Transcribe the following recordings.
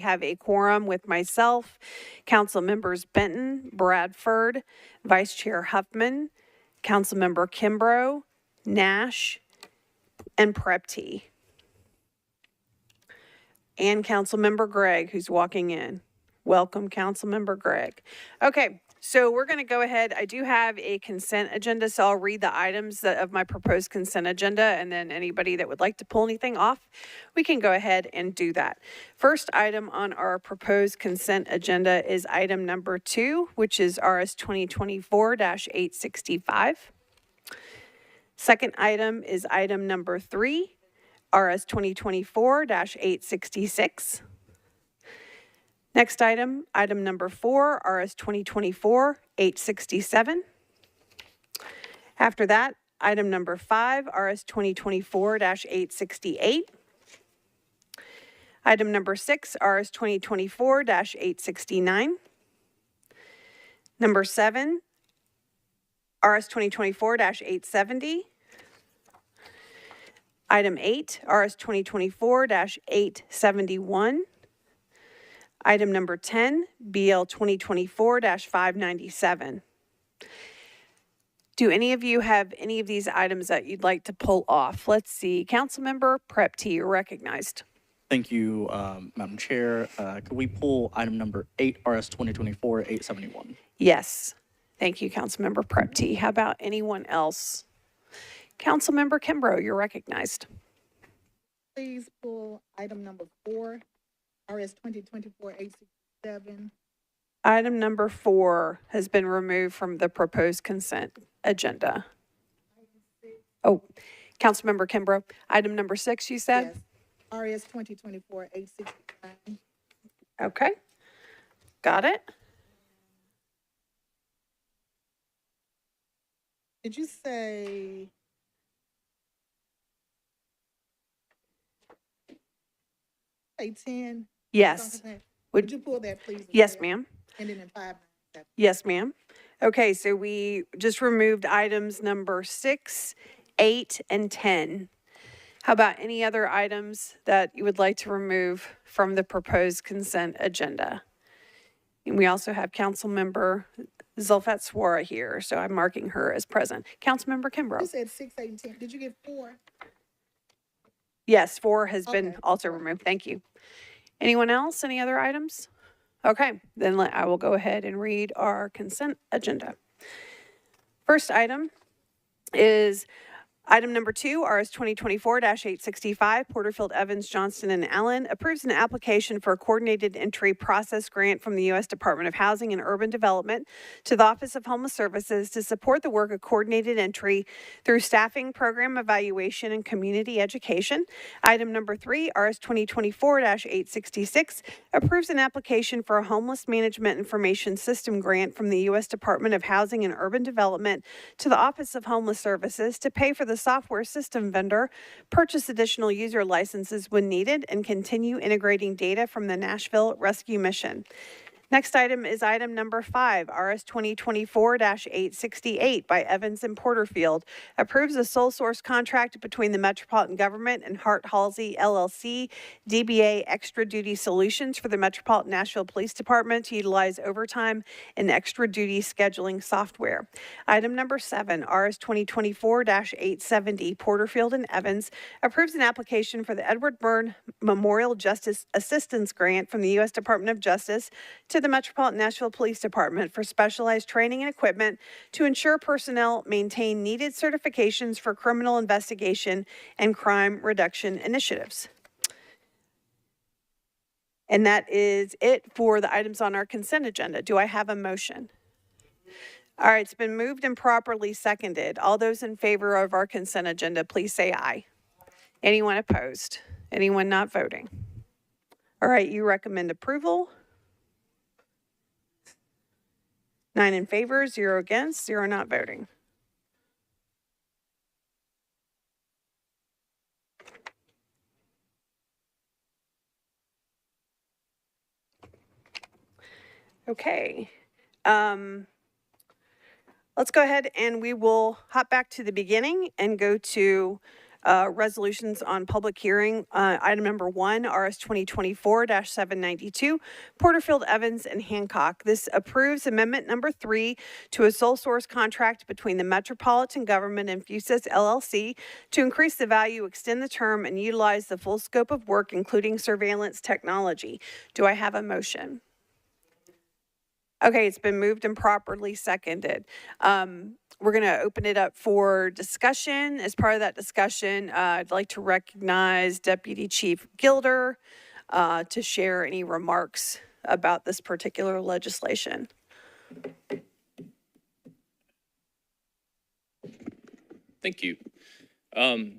have a quorum with myself, Council Members Benton, Bradford, Vice Chair Huffman, Council Member Kimbrough, Nash, and Prepty. And Council Member Gregg, who's walking in. Welcome, Council Member Gregg. Okay, so we're going to go ahead. I do have a consent agenda, so I'll read the items of my proposed consent agenda, and then anybody that would like to pull anything off, we can go ahead and do that. First item on our proposed consent agenda is item number 2, which is RS 2024-865. Second item is item number 3, RS 2024-866. Next item, item number 4, RS 2024-867. After that, item number 5, RS 2024-868. Item number 6, RS 2024-869. Number 7, RS 2024-870. Item 8, RS 2024-871. Item number 10, BL 2024-597. Do any of you have any of these items that you'd like to pull off? Let's see. Councilmember Prepty, you're recognized. Thank you, Madam Chair. Could we pull item number 8, RS 2024-871? Yes. Thank you, Councilmember Prepty. How about anyone else? Councilmember Kimbrough, you're recognized. Please pull item number 4, RS 2024-867. Item number 4 has been removed from the proposed consent agenda. Oh, Councilmember Kimbrough, item number 6, you said? Yes. RS 2024-869. Okay. Got it. Did you say? Say 10? Yes. Would you pull that, please? Yes, ma'am. And then in 5. Yes, ma'am. Okay, so we just removed items number 6, 8, and 10. How about any other items that you would like to remove from the proposed consent agenda? And we also have Councilmember Zulfat Swara here, so I'm marking her as present. Councilmember Kimbrough. You said 6, 8, and 10. Did you get 4? Yes, 4 has been Okay. also removed. Thank you. Anyone else? Any other items? Okay, then I will go ahead and read our consent agenda. First item is item number 2, RS 2024-865, Porterfield, Evans, Johnston, and Allen approves an application for a coordinated entry process grant from the U.S. Department of Housing and Urban Development to the Office of Homeless Services to support the work of coordinated entry through staffing, program evaluation, and community education. Item number 3, RS 2024-866, approves an application for a homeless management information system grant from the U.S. Department of Housing and Urban Development to the Office of Homeless Services to pay for the software system vendor, purchase additional user licenses when needed, and continue integrating data from the Nashville Rescue Mission. Next item is item number 5, RS 2024-868 by Evans and Porterfield, approves a sole source contract between the Metropolitan Government and Hart Halsey LLC, DBA Extra Duty Solutions for the Metropolitan Nashville Police Department to utilize overtime and extra duty scheduling software. Item number 7, RS 2024-870 Porterfield and Evans, approves an application for the Edward Byrne Memorial Justice Assistance Grant from the U.S. Department of Justice to the Metropolitan Nashville Police Department for specialized training and equipment to ensure personnel maintain needed certifications for criminal investigation and crime reduction initiatives. And that is it for the items on our consent agenda. Do I have a motion? All right, it's been moved and properly seconded. All those in favor of our consent agenda, please say aye. Anyone opposed? Anyone not voting? All right, you recommend approval. 9 in favor, 0 against, 0 not voting. Okay. Let's go ahead and we will hop back to the beginning and go to Resolutions on public hearing. Item number 1, RS 2024-792, Porterfield, Evans, and Hancock. This approves amendment number 3 to a sole source contract between the Metropolitan Government and Fusus LLC to increase the value, extend the term, and utilize the full scope of work, including surveillance technology. Do I have a motion? Okay, it's been moved and properly seconded. We're going to open it up for discussion. As part of that discussion, I'd like to recognize Deputy Chief Gilder to share any remarks about this particular legislation. Thank you.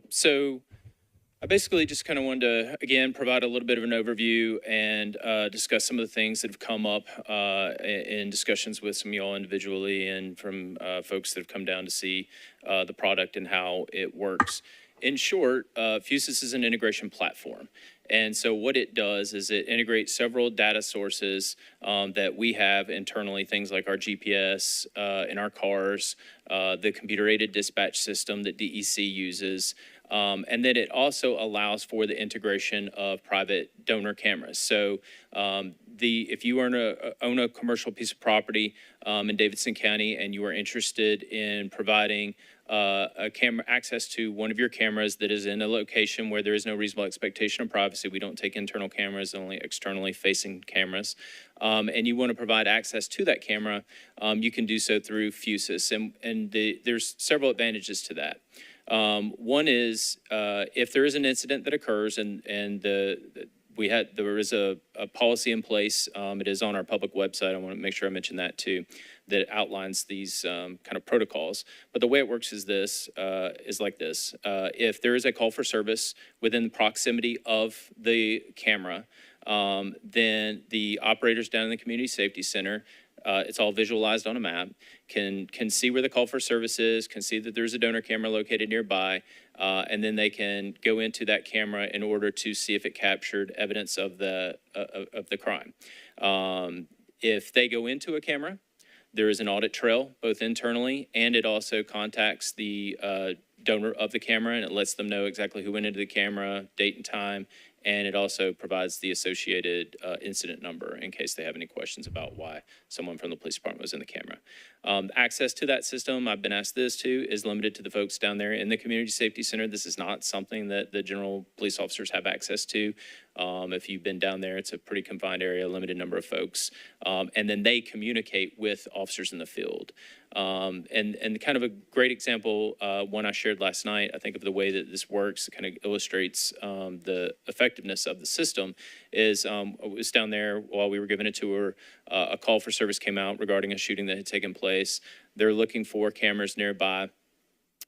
So I basically just kind of wanted to, again, provide a little bit of an overview and discuss some of the things that have come up in discussions with some of y'all individually and from folks that have come down to see the product and how it works. In short, Fusus is an integration platform. And so what it does is it integrates several data sources that we have internally, things like our GPS in our cars, the computer-aided dispatch system that DEC uses, and then it also allows for the integration of private donor cameras. So if you own a commercial piece of property in Davidson County and you are interested in providing access to one of your cameras that is in a location where there is no reasonable expectation of privacy. We don't take internal cameras, only externally facing cameras. And you want to provide access to that camera, you can do so through Fusus. And there's several advantages to that. One is if there is an incident that occurs and there is a policy in place. It is on our public website. I want to make sure I mention that too, that outlines these kind of protocols. But the way it works is like this. If there is a call for service within the proximity of the camera, then the operators down in the community safety center, it's all visualized on a map, can see where the call for service is, can see that there's a donor camera located nearby, and then they can go into that camera in order to see if it captured evidence of the crime. If they go into a camera, there is an audit trail, both internally, and it also contacts the donor of the camera, and it lets them know exactly who went into the camera, date and time, and it also provides the associated incident number in case they have any questions about why someone from the police department was in the camera. Access to that system, I've been asked this too, is limited to the folks down there in the community safety center. This is not something that the general police officers have access to. If you've been down there, it's a pretty confined area, limited number of folks. And then they communicate with officers in the field. And kind of a great example, one I shared last night, I think of the way that this works, kind of illustrates the effectiveness of the system, is I was down there while we were giving a tour, a call for service came out regarding a shooting that had taken place. They're looking for cameras nearby.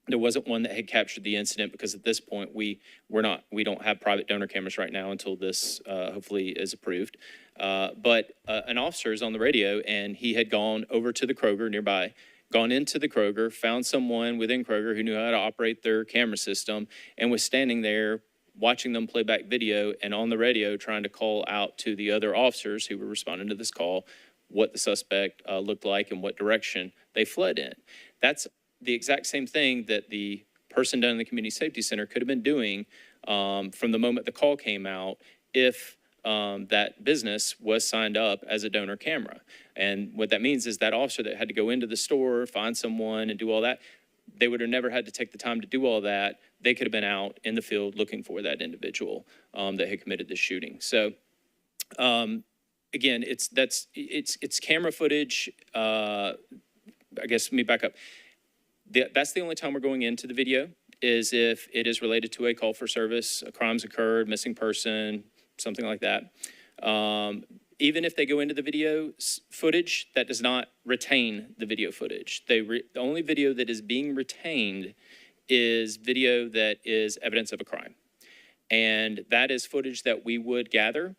There wasn't one that had captured the incident because at this point we don't have private donor cameras right now until this hopefully is approved. But an officer is on the radio and he had gone over to the Kroger nearby, gone into the Kroger, found someone within Kroger who knew how to operate their camera system and was standing there watching them play back video and on the radio trying to call out to the other officers who were responding to this call what the suspect looked like and what direction they fled in. That's the exact same thing that the person down in the community safety center could have been doing from the moment the call came out if that business was signed up as a donor camera. And what that means is that officer that had to go into the store, find someone and do all that, they would have never had to take the time to do all that. They could have been out in the field looking for that individual that had committed the shooting. So again, it's camera footage. I guess let me back up. That's the only time we're going into the video is if it is related to a call for service, a crime's occurred, missing person, something like that. Even if they go into the video footage, that does not retain the video footage. The only video that is being retained is video that is evidence of a crime. And that is footage that we would gather.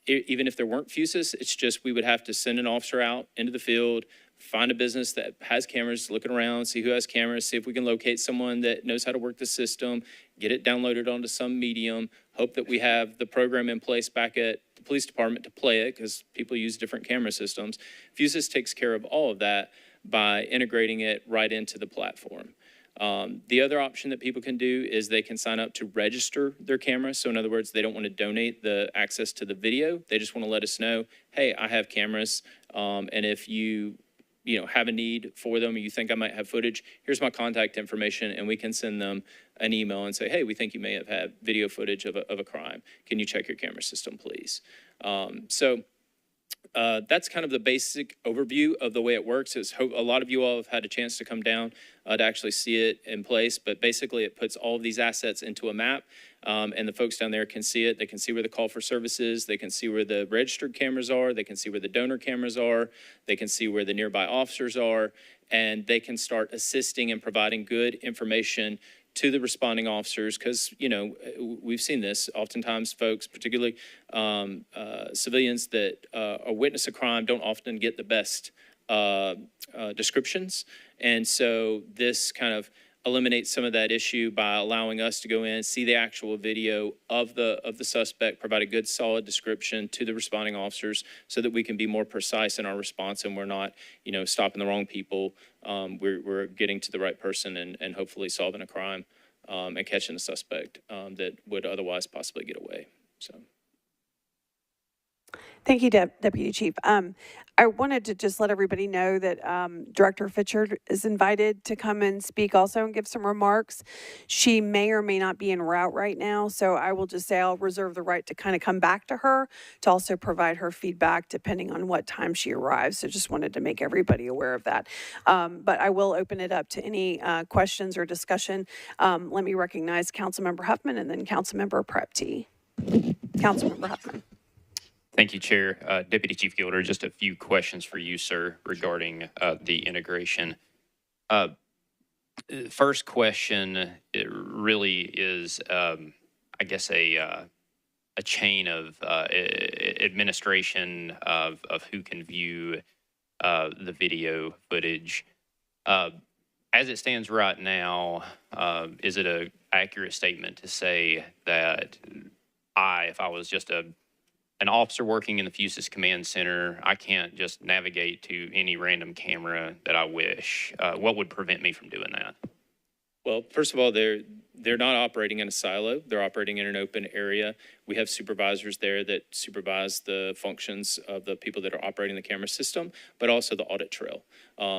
Even if there weren't Fusus, it's just we would have to send an officer out into the field, find a business that has cameras, looking around, see who has cameras, see if we can locate someone that knows how to work the system, get it downloaded onto some medium, hope that we have the program in place back at the police department to play it because people use different camera systems. Fusus takes care of all of that by integrating it right into the platform. The other option that people can do is they can sign up to register their camera. So in other words, they don't want to donate the access to the video. They just want to let us know, hey, I have cameras. And if you have a need for them, or you think I might have footage, here's my contact information, and we can send them an email and say, hey, we think you may have had video footage of a crime. Can you check your camera system, please? That's kind of the basic overview of the way it works. A lot of you all have had a chance to come down to actually see it in place, but basically it puts all of these assets into a map, and the folks down there can see it. They can see where the call for service is. They can see where the registered cameras are. They can see where the donor cameras are. They can see where the nearby officers are, and they can start assisting and providing good information to the responding officers, because, we've seen this. Oftentimes, folks, particularly civilians that witness a crime, don't often get the best descriptions. And so this kind of eliminates some of that issue by allowing us to go in, see the actual video of the suspect, provide a good, solid description to the responding officers so that we can be more precise in our response, and we're not, stopping the wrong people. We're getting to the right person and hopefully solving a crime and catching a suspect that would otherwise possibly get away. So. Thank you, Deputy Chief. I wanted to just let everybody know that Director Fitchard is invited to come and speak also and give some remarks. She may or may not be en route right now, so I will just say I'll reserve the right to kind of come back to her to also provide her feedback depending on what time she arrives. So just wanted to make everybody aware of that. But I will open it up to any questions or discussion. Let me recognize Councilmember Huffman and then Councilmember Prepty. Councilmember Huffman. Thank you, Chair. Deputy Chief Gilder, just a few questions for you, sir, regarding the integration. First question, it really is, I guess, a chain of administration of who can view the video footage. As it stands right now, is it an accurate statement to say that if I was just an officer working in the Fusus Command Center, I can't just navigate to any random camera that I wish? What would prevent me from doing that? Well, first of all, they're not operating in a silo. They're operating in an open area. We have supervisors there that supervise the functions of the people that are operating the camera system, but also the audit trail.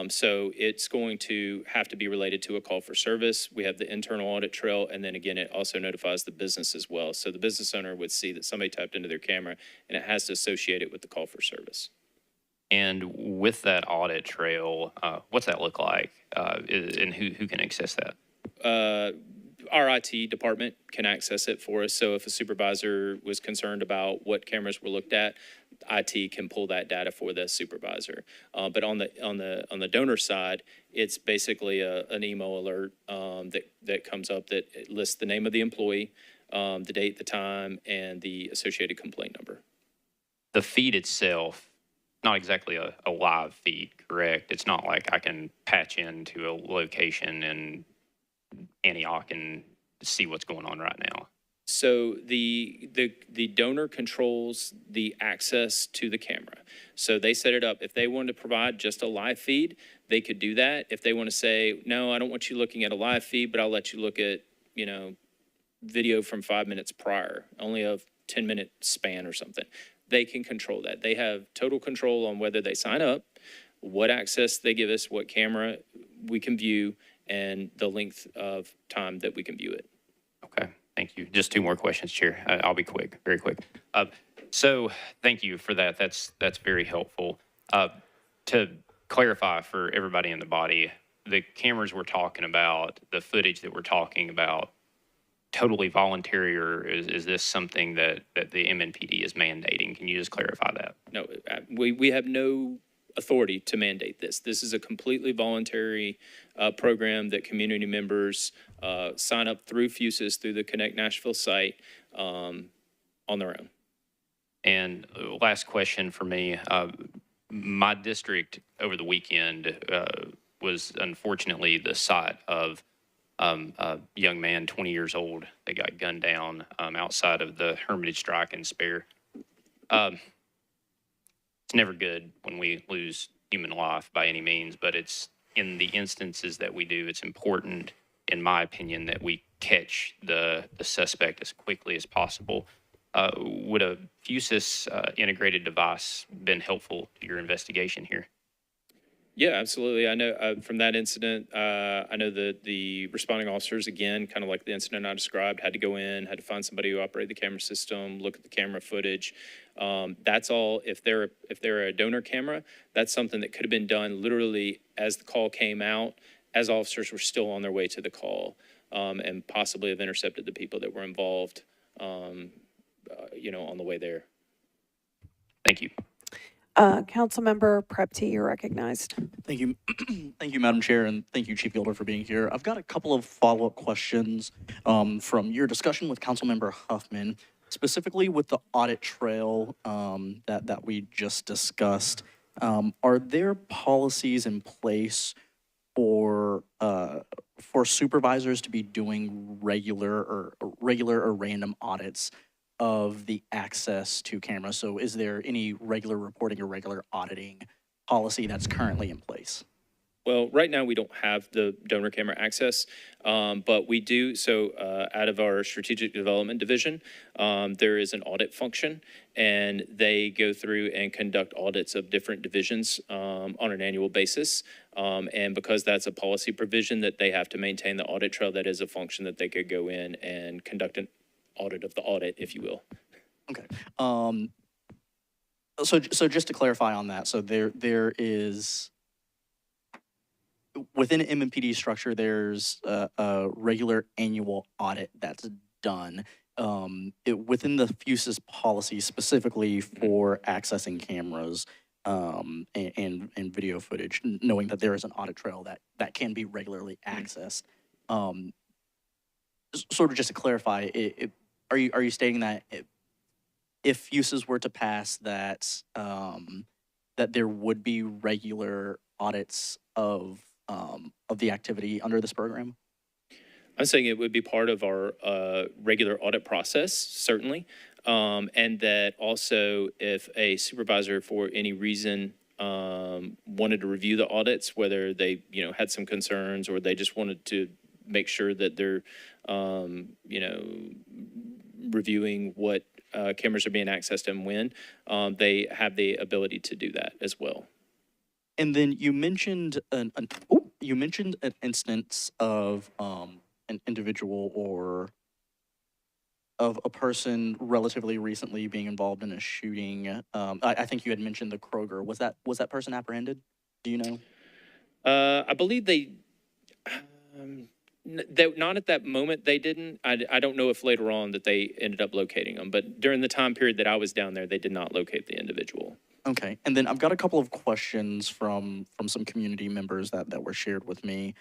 So it's going to have to be related to a call for service. We have the internal audit trail, and then again, it also notifies the business as well. So the business owner would see that somebody tapped into their camera, and it has to associate it with the call for service. And with that audit trail, what's that look like, and who can access that? Our IT department can access it for us. So if a supervisor was concerned about what cameras were looked at, IT can pull that data for the supervisor. But on the donor side, it's basically an email alert that comes up that lists the name of the employee, the date, the time, and the associated complaint number. The feed itself, not exactly a live feed, correct? It's not like I can patch into a location in Antioch and see what's going on right now. So the donor controls the access to the camera. So they set it up. If they wanted to provide just a live feed, they could do that. If they want to say, no, I don't want you looking at a live feed, but I'll let you look at, video from 5 minutes prior, only a 10-minute span or something, they can control that. They have total control on whether they sign up, what access they give us, what camera we can view, and the length of time that we can view it. Okay, thank you. Just two more questions, Chair. I'll be quick, very quick. So thank you for that. That's very helpful. To clarify for everybody in the body, the cameras we're talking about, the footage that we're talking about, totally voluntary, or is this something that the MNPD is mandating? Can you just clarify that? No, we have no authority to mandate this. This is a completely voluntary program that community members sign up through Fusus, through the Connect Nashville site, on their own. And last question for me. My district over the weekend was unfortunately the site of a young man, 20 years old, that got gunned down outside of the Hermitage Strike and Spare. It's never good when we lose human life by any means, but it's in the instances that we do, it's important in my opinion, that we catch the suspect as quickly as possible. Would a Fusus integrated device been helpful to your investigation here? Yeah, absolutely. I know from that incident, I know that the responding officers, again, kind of like the incident I described, had to go in, had to find somebody who operated the camera system, look at the camera footage. That's all. If they're a donor camera, that's something that could have been done literally as the call came out, as officers were still on their way to the call, and possibly have intercepted the people that were involved, on the way there. Thank you. Councilmember Prepty, you're recognized. Thank you. Thank you, Madam Chair, and thank you, Chief Fielder, for being here. I've got a couple of follow-up questions from your discussion with Councilmember Huffman, specifically with the audit trail that we just discussed. Are there policies in place for supervisors to be doing regular or random audits of the access to cameras? So is there any regular reporting or regular auditing policy that's currently in place? Well, right now we don't have the donor camera access, but we do. So out of our strategic development division, there is an audit function, and they go through and conduct audits of different divisions on an annual basis. And because that's a policy provision that they have to maintain the audit trail, that is a function that they could go in and conduct an audit of the audit, if you will. Okay. So just to clarify on that, so there is within MMPD structure, there's a regular annual audit that's done within the Fusus policy specifically for accessing cameras and video footage, knowing that there is an audit trail that can be regularly accessed. Sort of just to clarify, are you stating that if Fusus were to pass that that there would be regular audits of the activity under this program? I'm saying it would be part of our regular audit process, certainly. And that also if a supervisor for any reason wanted to review the audits, whether they, had some concerns or they just wanted to make sure that they're, reviewing what cameras are being accessed and when, they have the ability to do that as well. And then you mentioned an instance of an individual or of a person relatively recently being involved in a shooting. I think you had mentioned the Kroger. Was that person apprehended? Do you know? I believe they not at that moment. They didn't. I don't know if later on that they ended up locating them, but during the time period that I was down there, they did not locate the individual. Okay, and then I've got a couple of questions from some community members that were shared with me.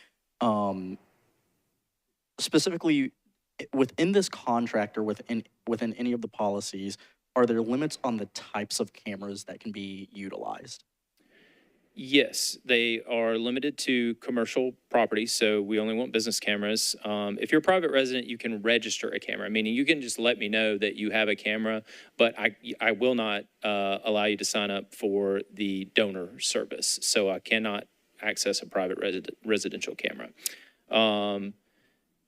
Specifically, within this contract or within any of the policies, are there limits on the types of cameras that can be utilized? Yes, they are limited to commercial property, so we only want business cameras. If you're a private resident, you can register a camera, meaning you can just let me know that you have a camera, but I will not allow you to sign up for the donor service, so I cannot access a private residential camera.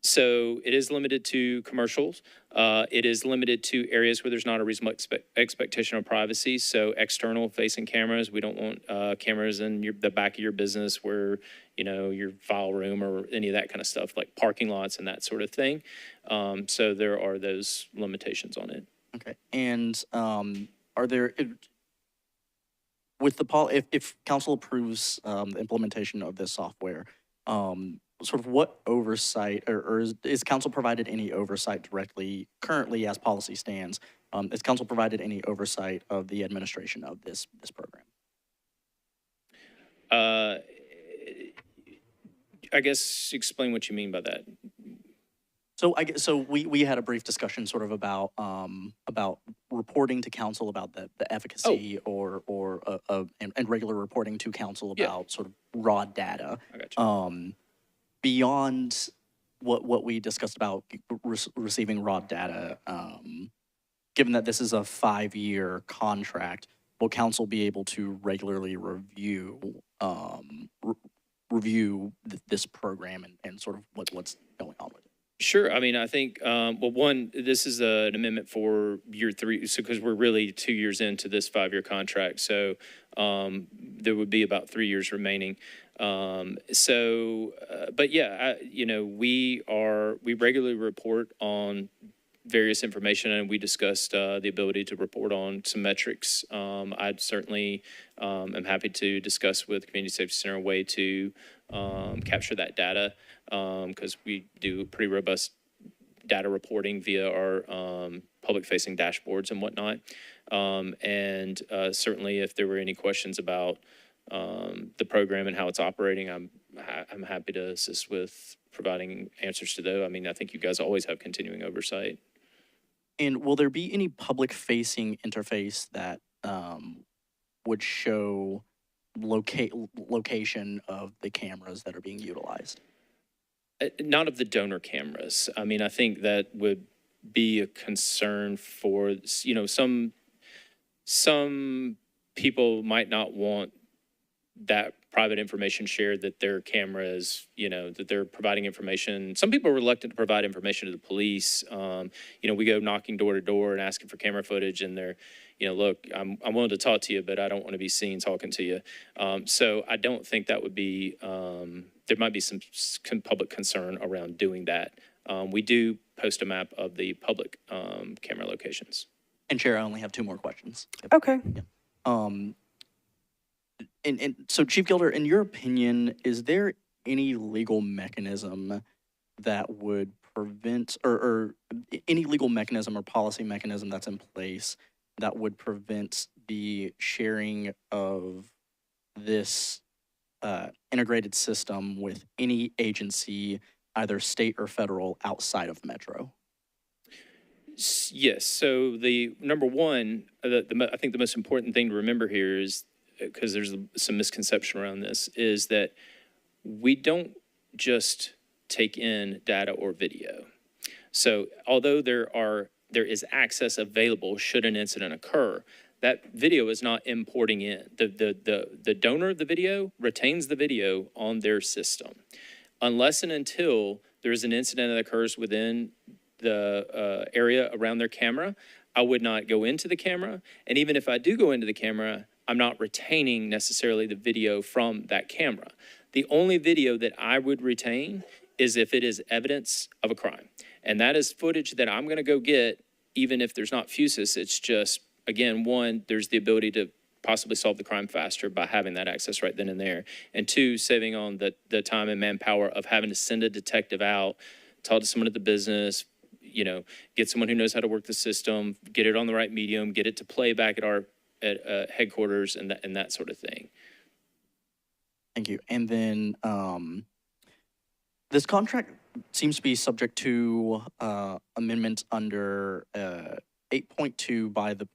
So it is limited to commercials. It is limited to areas where there's not a reasonable expectation of privacy. So external facing cameras, we don't want cameras in the back of your business where, your file room or any of that kind of stuff, like parking lots and that sort of thing. So there are those limitations on it. Okay, and are there, with the if council approves the implementation of this software, sort of what oversight, or is council provided any oversight directly, currently as policy stands, is council provided any oversight of the administration of this program? I guess explain what you mean by that. So we had a brief discussion sort of about reporting to council about the efficacy and regular reporting to council about sort of raw data. I got you. Beyond what we discussed about receiving raw data, given that this is a 5-year contract, will council be able to regularly review review this program and sort of what's going on with it. Sure. I mean, I think, well, one, this is an amendment for year 3, so because we're really 2 years into this 5-year contract, so there would be about 3 years remaining. But yeah, we regularly report on various information, and we discussed the ability to report on some metrics. I'd certainly am happy to discuss with Community Safety Center a way to capture that data, because we do pretty robust data reporting via our public-facing dashboards and whatnot. Certainly, if there were any questions about the program and how it's operating, I'm happy to assist with providing answers to those. I mean, I think you guys always have continuing oversight. And will there be any public-facing interface that would show location of the cameras that are being utilized? Not of the donor cameras. I mean, I think that would be a concern for, some people might not want that private information shared, that their cameras, that they're providing information. Some people are reluctant to provide information to the police. We go knocking door to door and asking for camera footage, and they're, look, I'm willing to talk to you, but I don't want to be seen talking to you. So I don't think that would be, there might be some public concern around doing that. We do post a map of the public camera locations. And Chair, I only have 2 more questions. Okay. And so, Chief Gilder, in your opinion, is there any legal mechanism that would prevent, or any legal mechanism or policy mechanism that's in place that would prevent the sharing of this integrated system with any agency, either state or federal, outside of Metro? Yes. So the number one, I think the most important thing to remember here is, because there's some misconception around this, is that we don't just take in data or video. So although there is access available should an incident occur, that video is not importing in. The donor of the video retains the video on their system. Unless and until there is an incident that occurs within the area around their camera, I would not go into the camera. And even if I do go into the camera, I'm not retaining necessarily the video from that camera. The only video that I would retain is if it is evidence of a crime. And that is footage that I'm going to go get, even if there's not fusus. It's just, again, one, there's the ability to possibly solve the crime faster by having that access right then and there. And 2, saving on the time and manpower of having to send a detective out, talk to someone at the business, get someone who knows how to work the system, get it on the right medium, get it to play back at headquarters and that sort of thing. Thank you. And then this contract seems to be subject to amendment under 8.2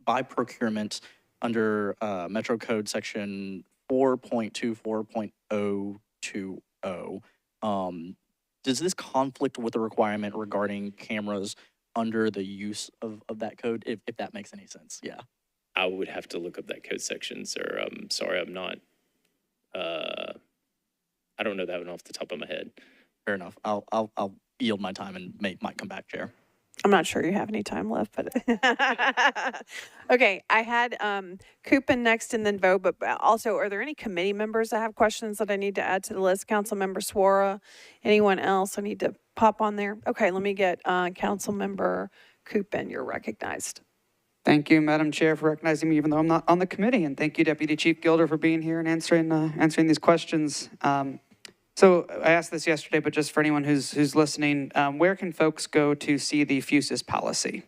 by procurement under Metro Code section 4.24.020. Does this conflict with the requirement regarding cameras under the use of that code, if that makes any sense? Yeah. I would have to look up that code section, sir. I'm sorry, I'm not, I don't know that one off the top of my head. Fair enough. I'll yield my time and might come back, Chair. I'm not sure you have any time left, but okay. I had Coopin next and then Vo, but also, are there any committee members that have questions that I need to add to the list? Councilmember Suara, anyone else I need to pop on there? Okay, let me get Councilmember Coopin. You're recognized. Thank you, Madam Chair, for recognizing me, even though I'm not on the committee. And thank you, Deputy Chief Gilder, for being here and answering these questions. So I asked this yesterday, but just for anyone who's listening, where can folks go to see the FUSIS policy?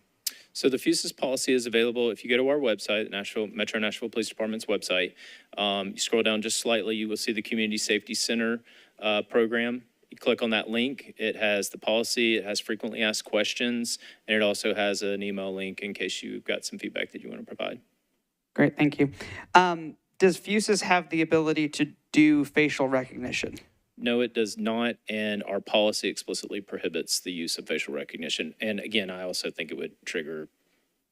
So the FUSIS policy is available if you go to our website, Metro Nashville Police Department's website. You scroll down just slightly, you will see the Community Safety Center program. You click on that link. It has the policy, it has frequently asked questions, and it also has an email link in case you've got some feedback that you want to provide. Great, thank you. Does FUSIS have the ability to do facial recognition? No, it does not, and our policy explicitly prohibits the use of facial recognition. And again, I also think it would trigger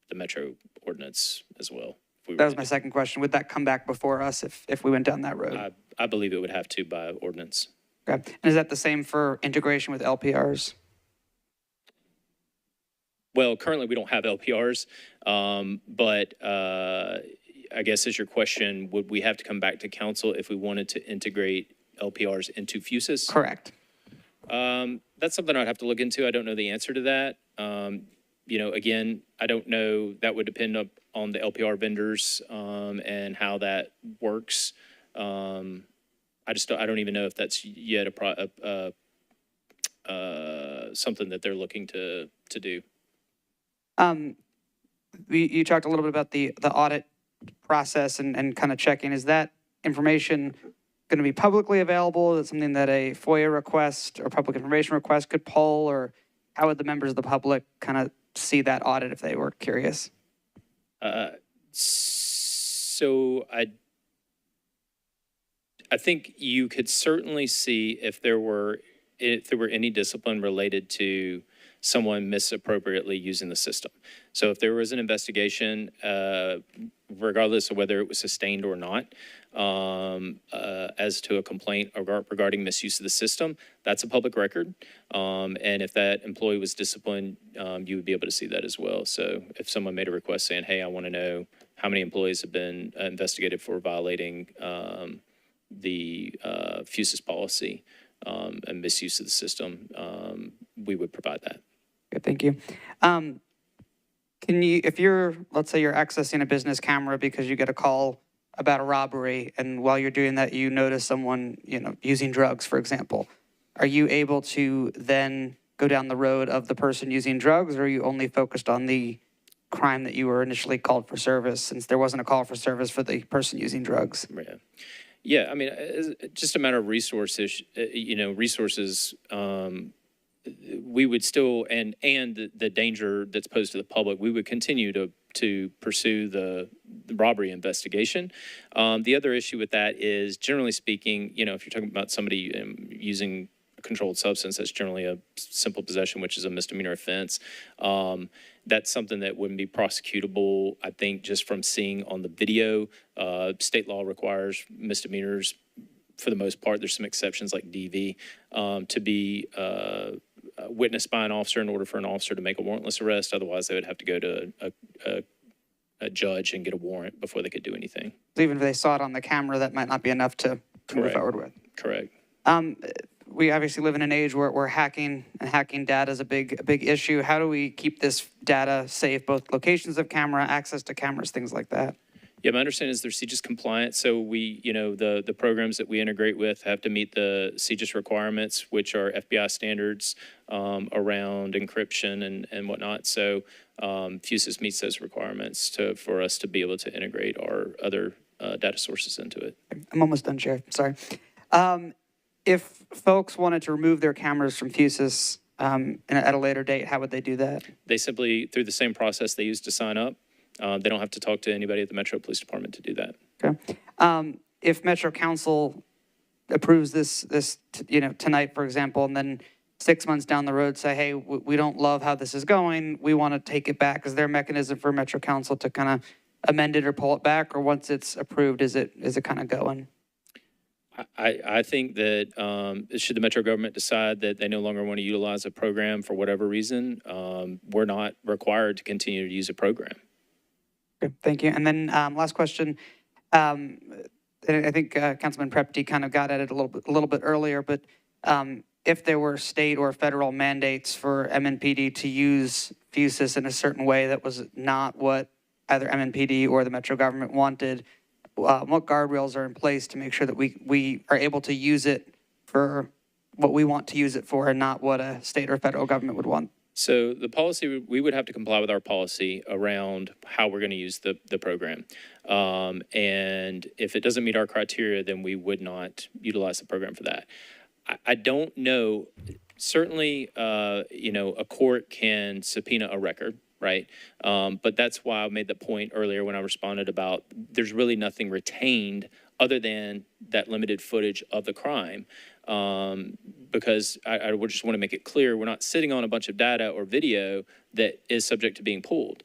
the Metro ordinance as well we were That was to my do- second question. Would that come back before us if we went down that road? I believe it would have to by ordinance. Okay. And is that the same for integration with LPRs? Well, currently we don't have LPRs, but I guess is your question, would we have to come back to council if we wanted to integrate LPRs into FUSIS? Correct. That's something I'd have to look into. I don't know the answer to that. Again, I don't know. That would depend on the LPR vendors and how that works. I don't even know if that's yet something that they're looking to do. You talked a little bit about the audit process and kind of checking. Is that information going to be publicly available? Is it something that a FOIA request or public information request could pull? Or how would the members of the public kind of see that audit if they were curious? So I think you could certainly see if there were any discipline related to someone misappropriately using the system. So if there was an investigation, regardless of whether it was sustained or not, as to a complaint regarding misuse of the system, that's a public record. And if that employee was disciplined, you would be able to see that as well. So if someone made a request saying, hey, I want to know how many employees have been investigated for violating the FUSIS policy and misuse of the system, we would provide that. Good, thank you. If let's say you're accessing a business camera because you get a call about a robbery, and while you're doing that, you notice someone, using drugs, for example, are you able to then go down the road of the person using drugs, or are you only focused on the crime that you were initially called for service, since there wasn't a call for service for the person using drugs? Yeah. Yeah, I mean, it's just a matter of resources, resources, we would still, and the danger that's posed to the public, we would continue to pursue the robbery investigation. The other issue with that is, generally speaking, if you're talking about somebody using a controlled substance, that's generally a simple possession, which is a misdemeanor offense. That's something that wouldn't be prosecutable, I think, just from seeing on the video. State law requires misdemeanors, for the most part. There's some exceptions like DV, to be witnessed by an officer in order for an officer to make a warrantless arrest. Otherwise, they would have to go to a judge and get a warrant before they could do anything. Even if they saw it on the camera, that might not be enough to move forward with. Correct. We obviously live in an age where hacking data is a big issue. How do we keep this data safe, both locations of camera, access to cameras, things like that? Yeah, my understanding is they're CJIS compliant, so we, the programs that we integrate with have to meet the CJIS requirements, which are FBI standards around encryption and whatnot. So FUSIS meets those requirements for us to be able to integrate our other data sources into it. I'm almost done, Chair. Sorry. If folks wanted to remove their cameras from FUSIS at a later date, how would they do that? They simply, through the same process they used to sign up, they don't have to talk to anybody at the Metro Police Department to do that. Okay. If Metro Council approves this tonight, for example, and then 6 months down the road say, hey, we don't love how this is going, we want to take it back, is there a mechanism for Metro Council to kind of amend it or pull it back, or once it's approved, is it kind of going? I think that should the Metro government decide that they no longer want to utilize a program for whatever reason, we're not required to continue to use a program. Okay, thank you. And then last question. I think Councilman Prepty kind of got at it a little bit earlier, but if there were state or federal mandates for MNPD to use FUSIS in a certain way that was not what either MNPD or the Metro government wanted, what guardrails are in place to make sure that we are able to use it for what we want to use it for and not what a state or federal government would want? So the policy, we would have to comply with our policy around how we're going to use the program. And if it doesn't meet our criteria, then we would not utilize the program for that. I don't know. Certainly, a court can subpoena a record, right? But that's why I made the point earlier when I responded about there's really nothing retained other than that limited footage of the crime. Because I would just want to make it clear, we're not sitting on a bunch of data or video that is subject to being pulled.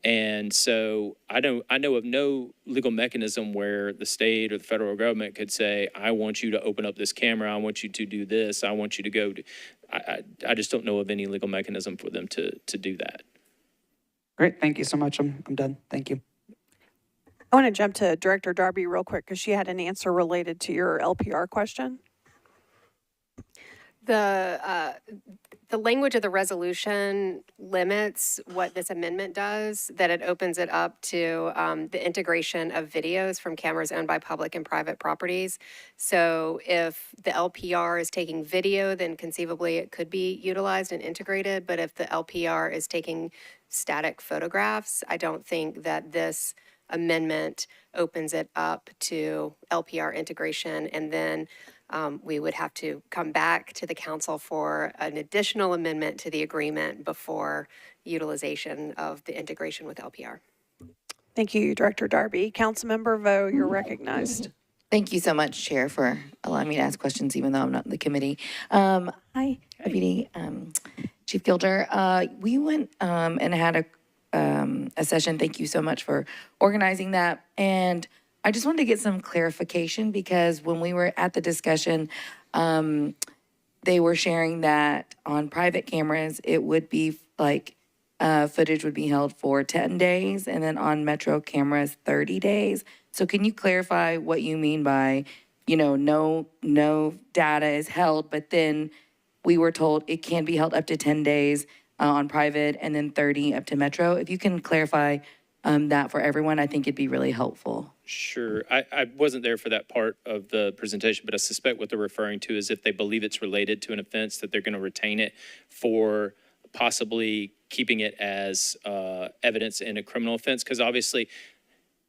And so I know of no legal mechanism where the state or the federal government could say, I want you to open up this camera, I want you to do this, I want you to go. I just don't know of any legal mechanism for them to do that. Great, thank you so much. I'm done. Thank you. I want to jump to Director Darby real quick because she had an answer related to your LPR question. The language of the resolution limits what this amendment does, that it opens it up to the integration of videos from cameras owned by public and private properties. So if the LPR is taking video, then conceivably it could be utilized and integrated. But if the LPR is taking static photographs, I don't think that this amendment opens it up to LPR integration. And then we would have to come back to the council for an additional amendment to the agreement before utilization of the integration with LPR. Thank you, Director Darby. Councilmember Vo, you're recognized. Thank you so much, Chair, for allowing me to ask questions, even though I'm not in the committee. Hi, Deputy Chief Gilder. We went and had a session. Thank you so much for organizing that. And I just wanted to get some clarification because when we were at the discussion, they were sharing that on private cameras, it would be like footage would be held for 10 days and then on Metro cameras, 30 days. So can you clarify what you mean by, no data is held, but then we were told it can be held up to 10 days on private and then 30 up to Metro? If you can clarify that for everyone, I think it'd be really helpful. Sure. I wasn't there for that part of the presentation, but I suspect what they're referring to is if they believe it's related to an offense, that they're going to retain it for possibly keeping it as evidence in a criminal offense. Because obviously,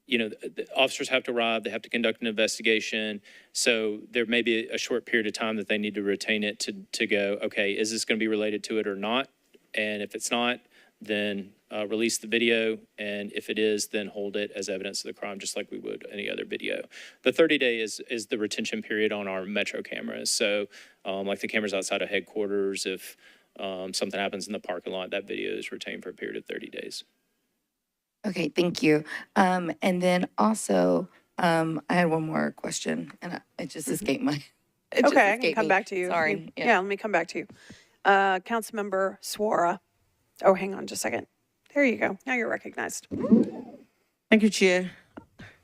the officers have to arrive, they have to conduct an investigation. So there may be a short period of time that they need to retain it to go, okay, is this going to be related to it or not? And if it's not, then release the video, and if it is, then hold it as evidence of the crime, just like we would any other video. The 30-day is the retention period on our Metro cameras. So like the cameras outside of headquarters, if something happens in the parking lot, that video is retained for a period of 30 days. Okay, thank you. And then also, I had one more question, and it just escaped my. Okay, I can come back to you. Sorry. Yeah, let me come back to you. Councilmember Suara. Oh, hang on just a second. There you go. Now you're recognized. Thank you, Chair.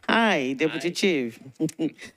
Hi, Deputy Chief.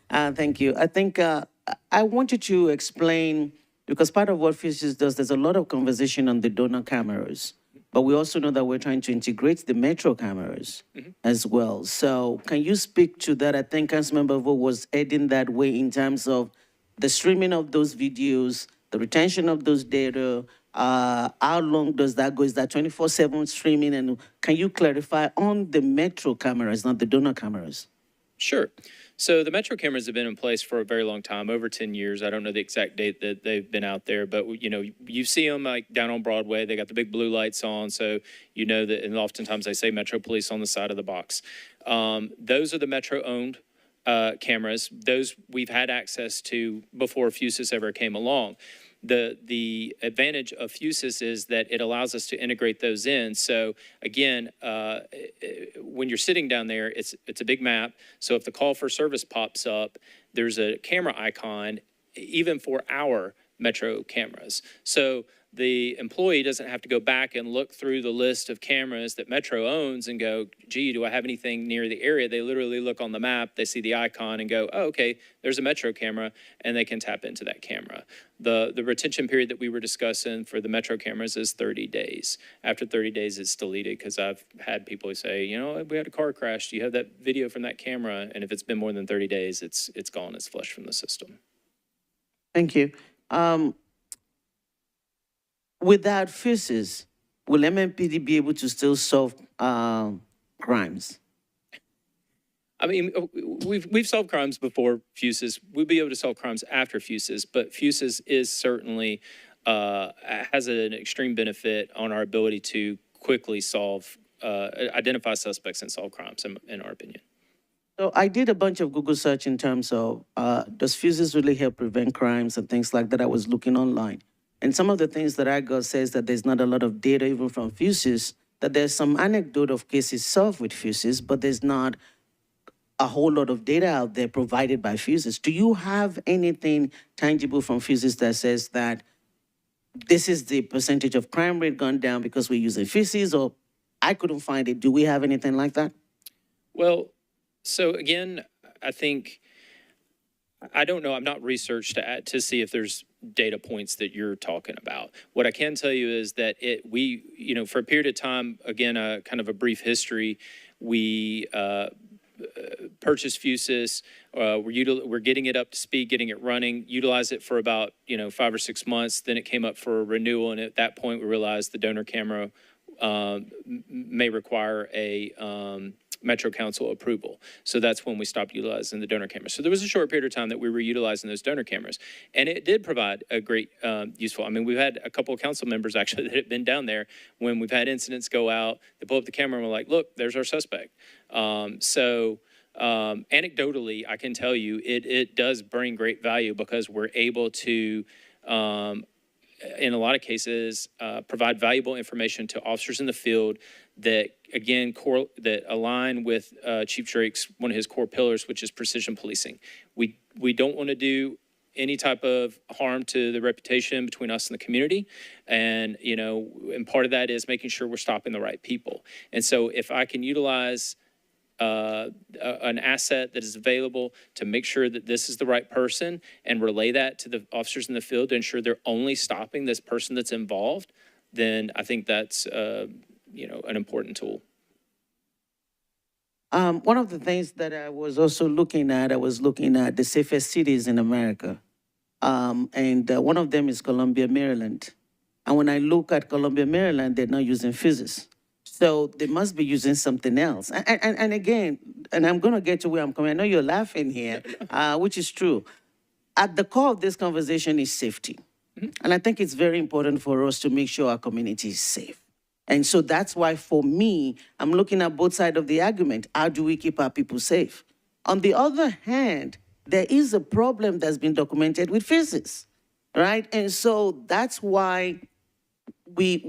Thank you. I think I want you to explain, because part of what Fuses does, there's a lot of conversation on the donor cameras, but we also know that we're trying to integrate the Metro cameras as well. So can you speak to that? I think Councilmember Vo was heading that way in terms of the streaming of those videos, the retention of those data. How long does that go? Is that 24/7 streaming? And can you clarify on the Metro cameras, not the donor cameras? Sure. So the Metro cameras have been in place for a very long time, over 10 years. I don't know the exact date that they've been out there, but you see them like down on Broadway. They got the big blue lights on, so you know that, and oftentimes they say Metro Police on the side of the box. Those are the Metro-owned cameras. Those we've had access to before Fusus ever came along. The advantage of Fusus is that it allows us to integrate those in. So again, when you're sitting down there, it's a big map. So if the call for service pops up, there's a camera icon, even for our Metro cameras. So the employee doesn't have to go back and look through the list of cameras that Metro owns and go, gee, do I have anything near the area? They literally look on the map, they see the icon and go, oh, okay, there's a Metro camera, and they can tap into that camera. The retention period that we were discussing for the Metro cameras is 30 days. After 30 days, it's deleted, because I've had people say, we had a car crash, do you have that video from that camera? And if it's been more than 30 days, it's gone, it's flushed from the system. Thank you. Without Fuses, will MMPD be able to still solve crimes? I mean, we've solved crimes before Fuses. We'll be able to solve crimes after Fuses, but Fuses is certainly has an extreme benefit on our ability to quickly identify suspects and solve crimes, in our opinion. So I did a bunch of Google search in terms of does Fuses really help prevent crimes and things like that. I was looking online. And some of the things that I got says that there's not a lot of data even from Fuses that there's some anecdote of cases solved with fuses, but there's not a whole lot of data out there provided by fuses. Do you have anything tangible from fuses that says that this is the percentage of crime rate gone down because we're using fuses, or I couldn't find it? Do we have anything like that? Well, so again, I think, I don't know, I'm not researched to see if there's data points that you're talking about. What I can tell you is that for a period of time, again, kind of a brief history, we purchased fuses. We're getting it up to speed, getting it running, utilize it for about 5 or 6 months. Then it came up for renewal, and at that point we realized the donor camera may require a Metro Council approval. So that's when we stopped utilizing the donor cameras. So there was a short period of time that we were utilizing those donor cameras, and it did provide a great useful. I mean, we've had a couple of council members actually that have been down there when we've had incidents go out. They pull up the camera and we're like, "Look, there's our suspect." Anecdotally, I can tell you it does bring great value because we're able to, in a lot of cases, provide valuable information to officers in the field that, again, that align with Chief Drake's, one of his core pillars, which is precision policing. We don't want to do any type of harm to the reputation between us and the community. And, and part of that is making sure we're stopping the right people. And so if I can utilize an asset that is available to make sure that this is the right person and relay that to the officers in the field to ensure they're only stopping this person that's involved, then I think that's, an important tool. One of the things that I was also looking at, the safest cities in America. And one of them is Columbia, Maryland. And when I look at Columbia, Maryland, they're not using fuses. So they must be using something else. And again, and I'm going to get to where I'm coming. I know you're laughing here, which is true. At the core of this conversation is safety. Mm-hmm. And I think it's very important for us to make sure our community is safe. And so that's why, for me, I'm looking at both sides of the argument. How do we keep our people safe? On the other hand, there is a problem that's been documented with fuses, right? And so that's why we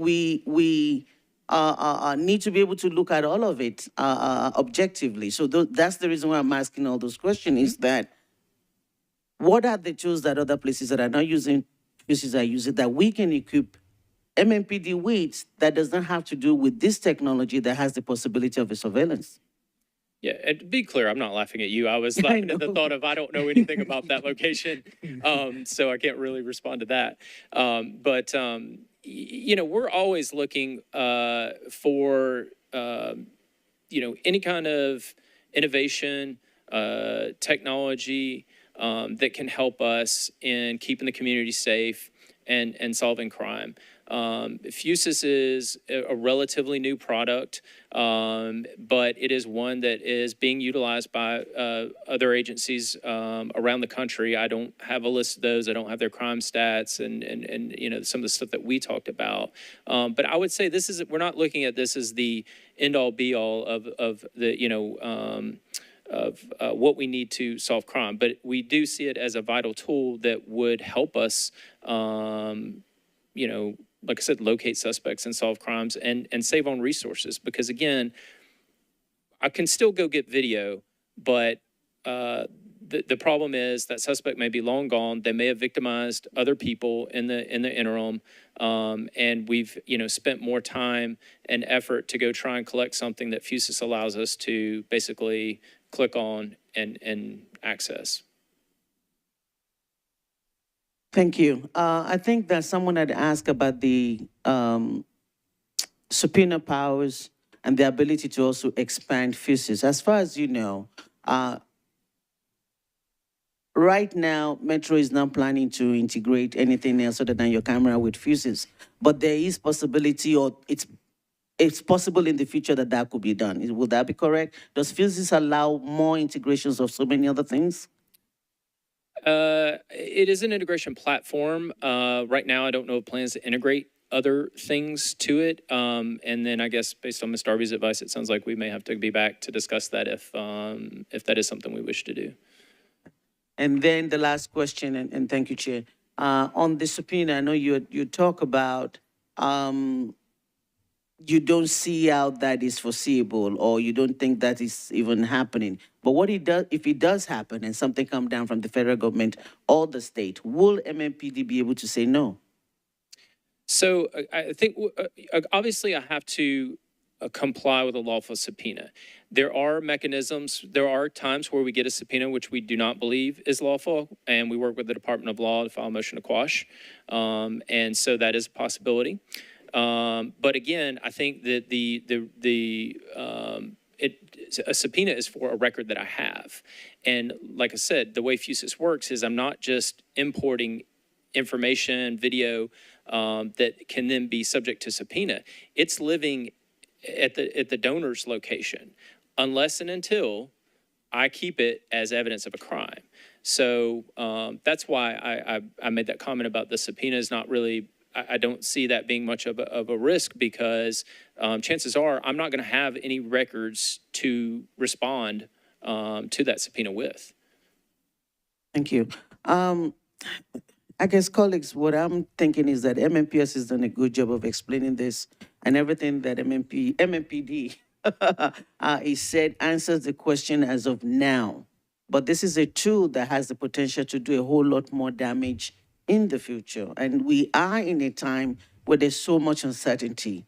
need to be able to look at all of it objectively. So that's the reason why I'm asking all those questions, is that what are the tools that other places that are not using fuses are using that we can equip MMPD with that does not have to do with this technology that has the possibility of a surveillance? Yeah, and to be clear, I'm not laughing at you. I was laughing at the thought of I don't know anything about that location, so I can't really respond to that. We're always looking for, any kind of innovation, technology that can help us in keeping the community safe and solving crime. Fusus is a relatively new product, but it is one that is being utilized by other agencies around the country. I don't have a list of those. I don't have their crime stats and some of the stuff that we talked about. But I would say we're not looking at this as the end all be all of the what we need to solve crime, but we do see it as a vital tool that would help us, like I said, locate suspects and solve crimes and save on resources. Because again, I can still go get video, but the problem is that suspect may be long gone. They may have victimized other people in the interim, and we've spent more time and effort to go try and collect something that Fusus allows us to basically click on and access. Thank you. I think that someone had asked about the subpoena powers and the ability to also expand fuses. As far as you know, right now, Metro is not planning to integrate anything else other than your camera with fuses. But there is possibility, or it's possible in the future that could be done. Would that be correct? Does fuses allow more integrations of so many other things? It is an integration platform. Right now, I don't know of plans to integrate other things to it. And then I guess based on Ms. Darby's advice, it sounds like we may have to be back to discuss that if that is something we wish to do. And then the last question, and thank you, Chair. On the subpoena, I know you talk about you don't see how that is foreseeable, or you don't think that is even happening. But what it does, if it does happen and something come down from the federal government or the state, will MMPD be able to say no? So I think obviously I have to comply with a lawful subpoena. There are mechanisms, there are times where we get a subpoena which we do not believe is lawful, and we work with the Department of Law to file a motion to quash. And so that is a possibility. But again, I think that a subpoena is for a record that I have. And like I said, the way FUSIS works is I'm not just importing information, video that can then be subject to subpoena. It's living at the donor's location, unless and until I keep it as evidence of a crime. So that's why I made that comment about the subpoena is not really, I don't see that being much of a risk, because chances are I'm not going to have any records to respond to that subpoena with. Thank you. I guess, colleagues, what I'm thinking is that MMPS has done a good job of explaining this, and everything that MMPD is said answers the question as of now. But this is a tool that has the potential to do a whole lot more damage in the future. And we are in a time where there's so much uncertainty.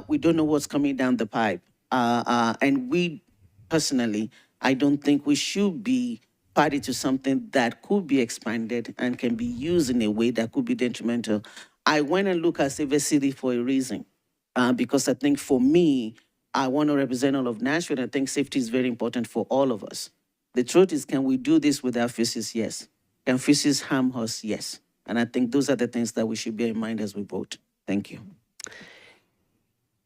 We don't know what's coming down the pipe. And we, personally, I don't think we should be party to something that could be expanded and can be used in a way that could be detrimental. I went and looked at Silver City for a reason, because I think for me, I want to represent all of Nashville. I think safety is very important for all of us. The truth is, can we do this without FUSIS? Yes. Can FUSIS harm us? Yes. And I think those are the things that we should bear in mind as we vote. Thank you.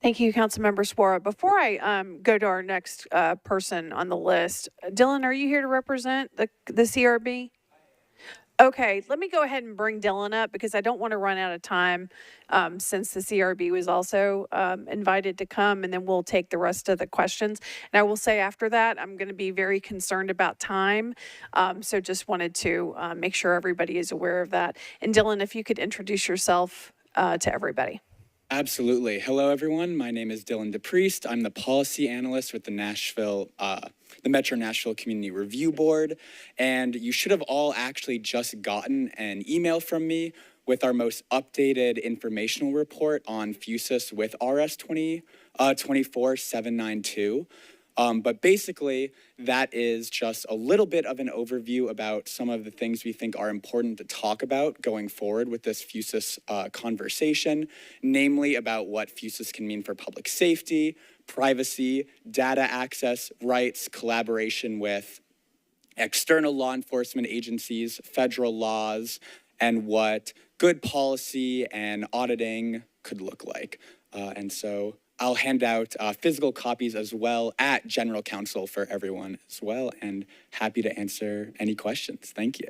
Thank you, Councilmember Suara. Before I go to our next person on the list, Dylan, are you here to represent the CRB? Okay, let me go ahead and bring Dylan up, because I don't want to run out of time since the CRB was also invited to come, and then we'll take the rest of the questions. And I will say after that, I'm going to be very concerned about time. So just wanted to make sure everybody is aware of that. And Dylan, if you could introduce yourself to everybody. Absolutely. Hello, everyone. My name is Dylan DePriest. I'm the policy analyst with the Metro Nashville Community Review Board. And you should have all actually just gotten an email from me with our most updated informational report on FUSIS with RS 24792. But basically, that is just a little bit of an overview about some of the things we think are important to talk about going forward with this FUSIS conversation, namely about what FUSIS can mean for public safety, privacy, data access, rights, collaboration with external law enforcement agencies, federal laws, and what good policy and auditing could look like. And so I'll hand out physical copies as well at General Counsel for everyone as well, and happy to answer any questions. Thank you.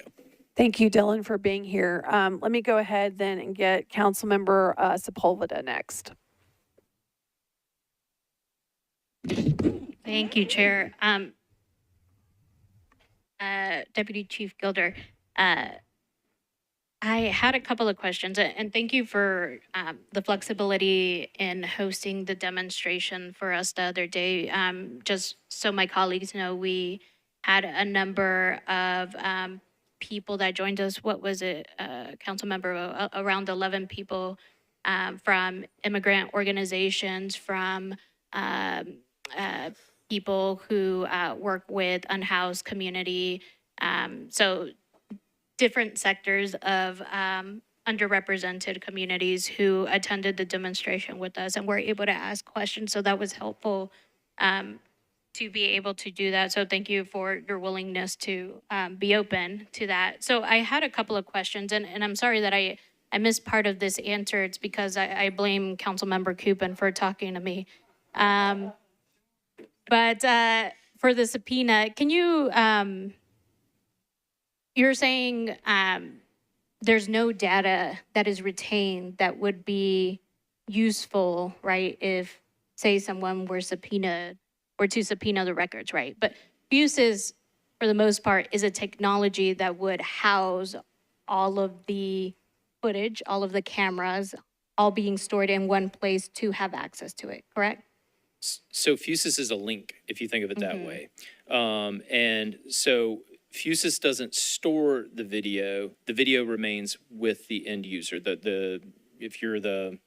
Thank you, Dylan, for being here. Let me go ahead then and get Councilmember Sepulveda next. Thank you, Chair. Deputy Chief Gilder, I had a couple of questions, and thank you for the flexibility in hosting the demonstration for us the other day. Just so my colleagues know, we had a number of people that joined us. What was it, council member? Around 11 people from immigrant organizations, from people who work with unhoused community. So different sectors of underrepresented communities who attended the demonstration with us and were able to ask questions. So that was helpful to be able to do that. So thank you for your willingness to be open to that. So I had a couple of questions, and I'm sorry that I missed part of this answer. It's because I blame Councilmember Coupin for talking to me. But for the subpoena, can you, you're saying there's no data that is retained that would be useful, right, if, say, someone were to subpoena the records, right? But FUSIS, for the most part, is a technology that would house all of the footage, all of the cameras, all being stored in one place to have access to it, correct? So Fusus is a link, if you think of it that way. And so Fusus doesn't store the video remains with the end user. If you're the,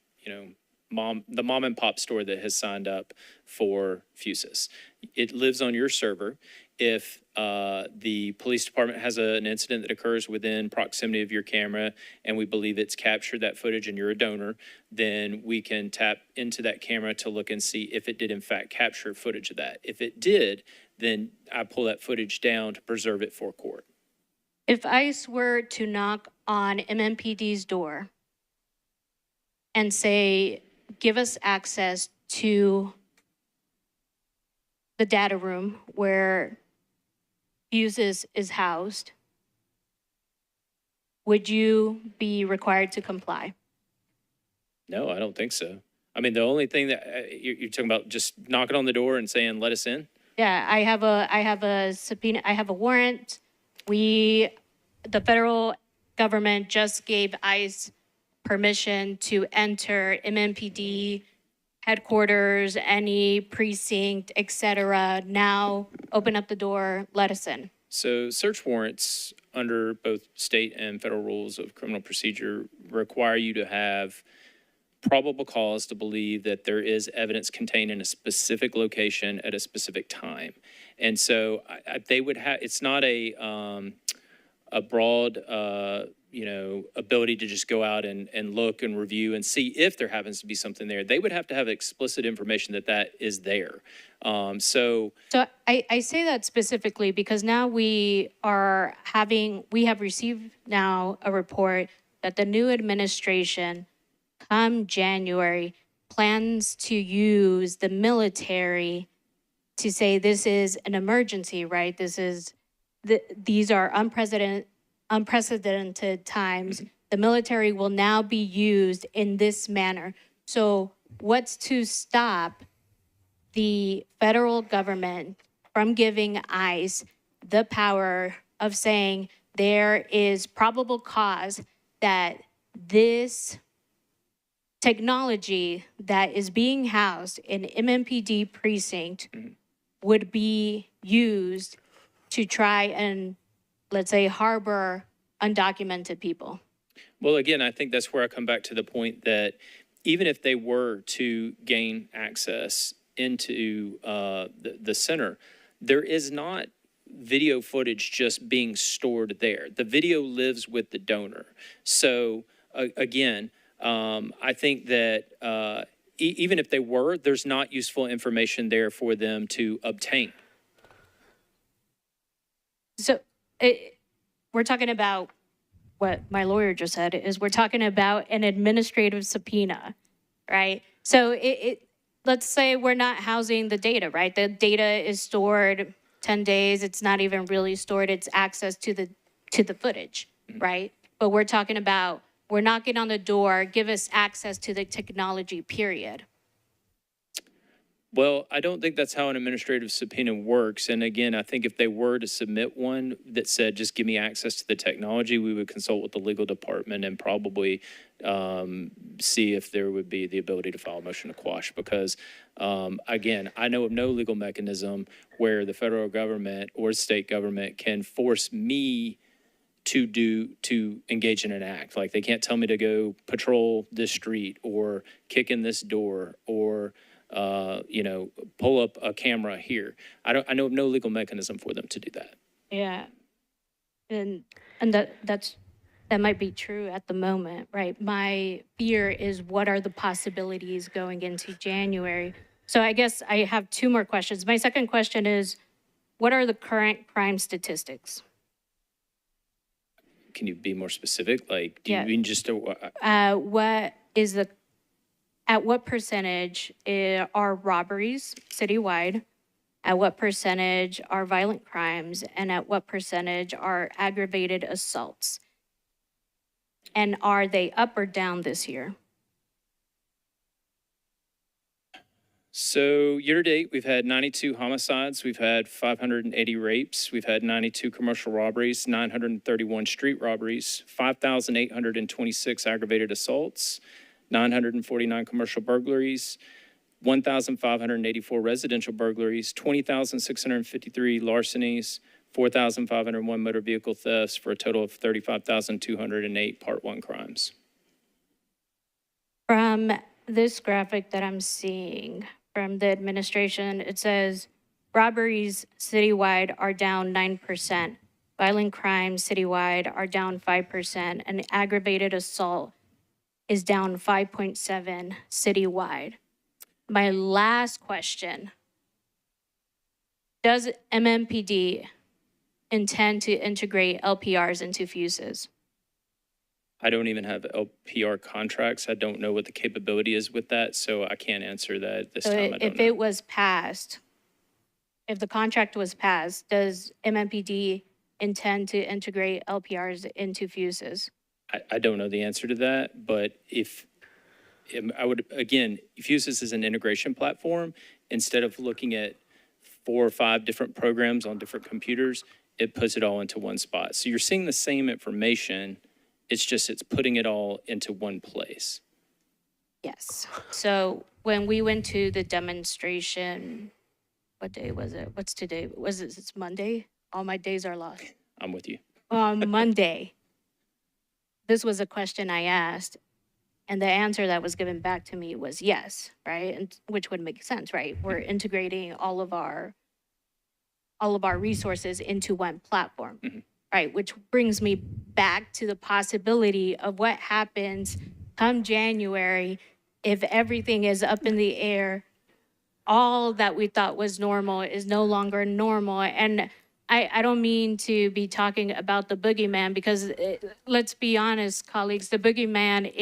mom and pop store that has signed up for Fusus, it lives on your server. If the police department has an incident that occurs within proximity of your camera and we believe it's captured that footage and you're a donor, then we can tap into that camera to look and see if it did in fact capture footage of that. If it did, then I pull that footage down to preserve it for court. If ICE were to knock on MMPD's door and say, give us access to the data room where Fusus is housed, would you be required to comply? No, I don't think so. I mean, the only thing that you're talking about, just knocking on the door and saying, let us in? Yeah, I have a subpoena, I have a warrant. The federal government just gave ICE permission to enter MMPD headquarters, any precinct, et cetera. Now, open up the door, let us in. So search warrants under both state and federal rules of criminal procedure require you to have probable cause to believe that there is evidence contained in a specific location at a specific time. And so they would have, it's not a broad, ability to just go out and look and review and see if there happens to be something there. They would have to have explicit information that is there. So I say that specifically because now we have received now a report that the new administration, come January, plans to use the military to say this is an emergency, right? These are unprecedented times. The military will now be used in this manner. So what's to stop the federal government from giving ICE the power of saying there is probable cause that this technology that is being housed in MMPD precinct would be used to try and, let's say, harbor undocumented people? Well, again, I think that's where I come back to the point that even if they were to gain access into the center, there is not video footage just being stored there. The video lives with the donor. So again, I think that even if they were, there's not useful information there for them to obtain. So we're talking about what my lawyer just said is we're talking about an administrative subpoena, right? So let's say we're not housing the data, right? The data is stored 10 days. It's not even really stored. It's access to the footage, right? But we're talking about we're knocking on the door, give us access to the technology, period. Well, I don't think that's how an administrative subpoena works. And again, I think if they were to submit one that said, just give me access to the technology, we would consult with the legal department and probably see if there would be the ability to file a motion to quash. Because again, I know of no legal mechanism where the federal government or state government can force me to engage in an act. Like they can't tell me to go patrol this street or kick in this door or pull up a camera here. I know of no legal mechanism for them to do that. Yeah. And that might be true at the moment, right? My fear is what are the possibilities going into January? So I guess I have two more questions. My second question is, what are the current crime statistics? Can you be more specific? Like, do you mean just at what percentage are robberies citywide? At what percentage are violent crimes? And at what percentage are aggravated assaults? And are they up or down this year? So year to date, we've had 92 homicides, we've had 580 rapes, we've had 92 commercial robberies, 931 street robberies, 5,826 aggravated assaults, 949 commercial burglaries, 1,584 residential burglaries, 20,653 larcenies, 4,501 motor vehicle thefts, for a total of 35,208 Part 1 crimes. From this graphic that I'm seeing from the administration, it says robberies citywide are down 9%, violent crimes citywide are down 5%, and aggravated assault is down 5.7 citywide. My last question, does MMPD intend to integrate LPRs into fuses? I don't even have LPR contracts. I don't know what the capability is with that, so I can't answer that this So time. I don't if know. it was passed, if the contract was passed, does MMPD intend to integrate LPRs into fuses? I don't know the answer to that, but if I would, again, Fusus is an integration platform. Instead of looking at 4 or 5 different programs on different computers, it puts it all into one spot. So you're seeing the same information. It's just it's putting it all into one place. Yes. So when we went to the demonstration, what day was it? What's today? It's Monday? All my days are lost. I'm with you. On Monday, this was a question I asked, and the answer that was given back to me was yes, right? And which would make sense, right? We're integrating all of our resources into one platform, right? Which brings me back to the possibility of what happens come January if everything is up in the air. All that we thought was normal is no longer normal. And I don't mean to be talking about the boogeyman because let's be honest, colleagues, the boogeyman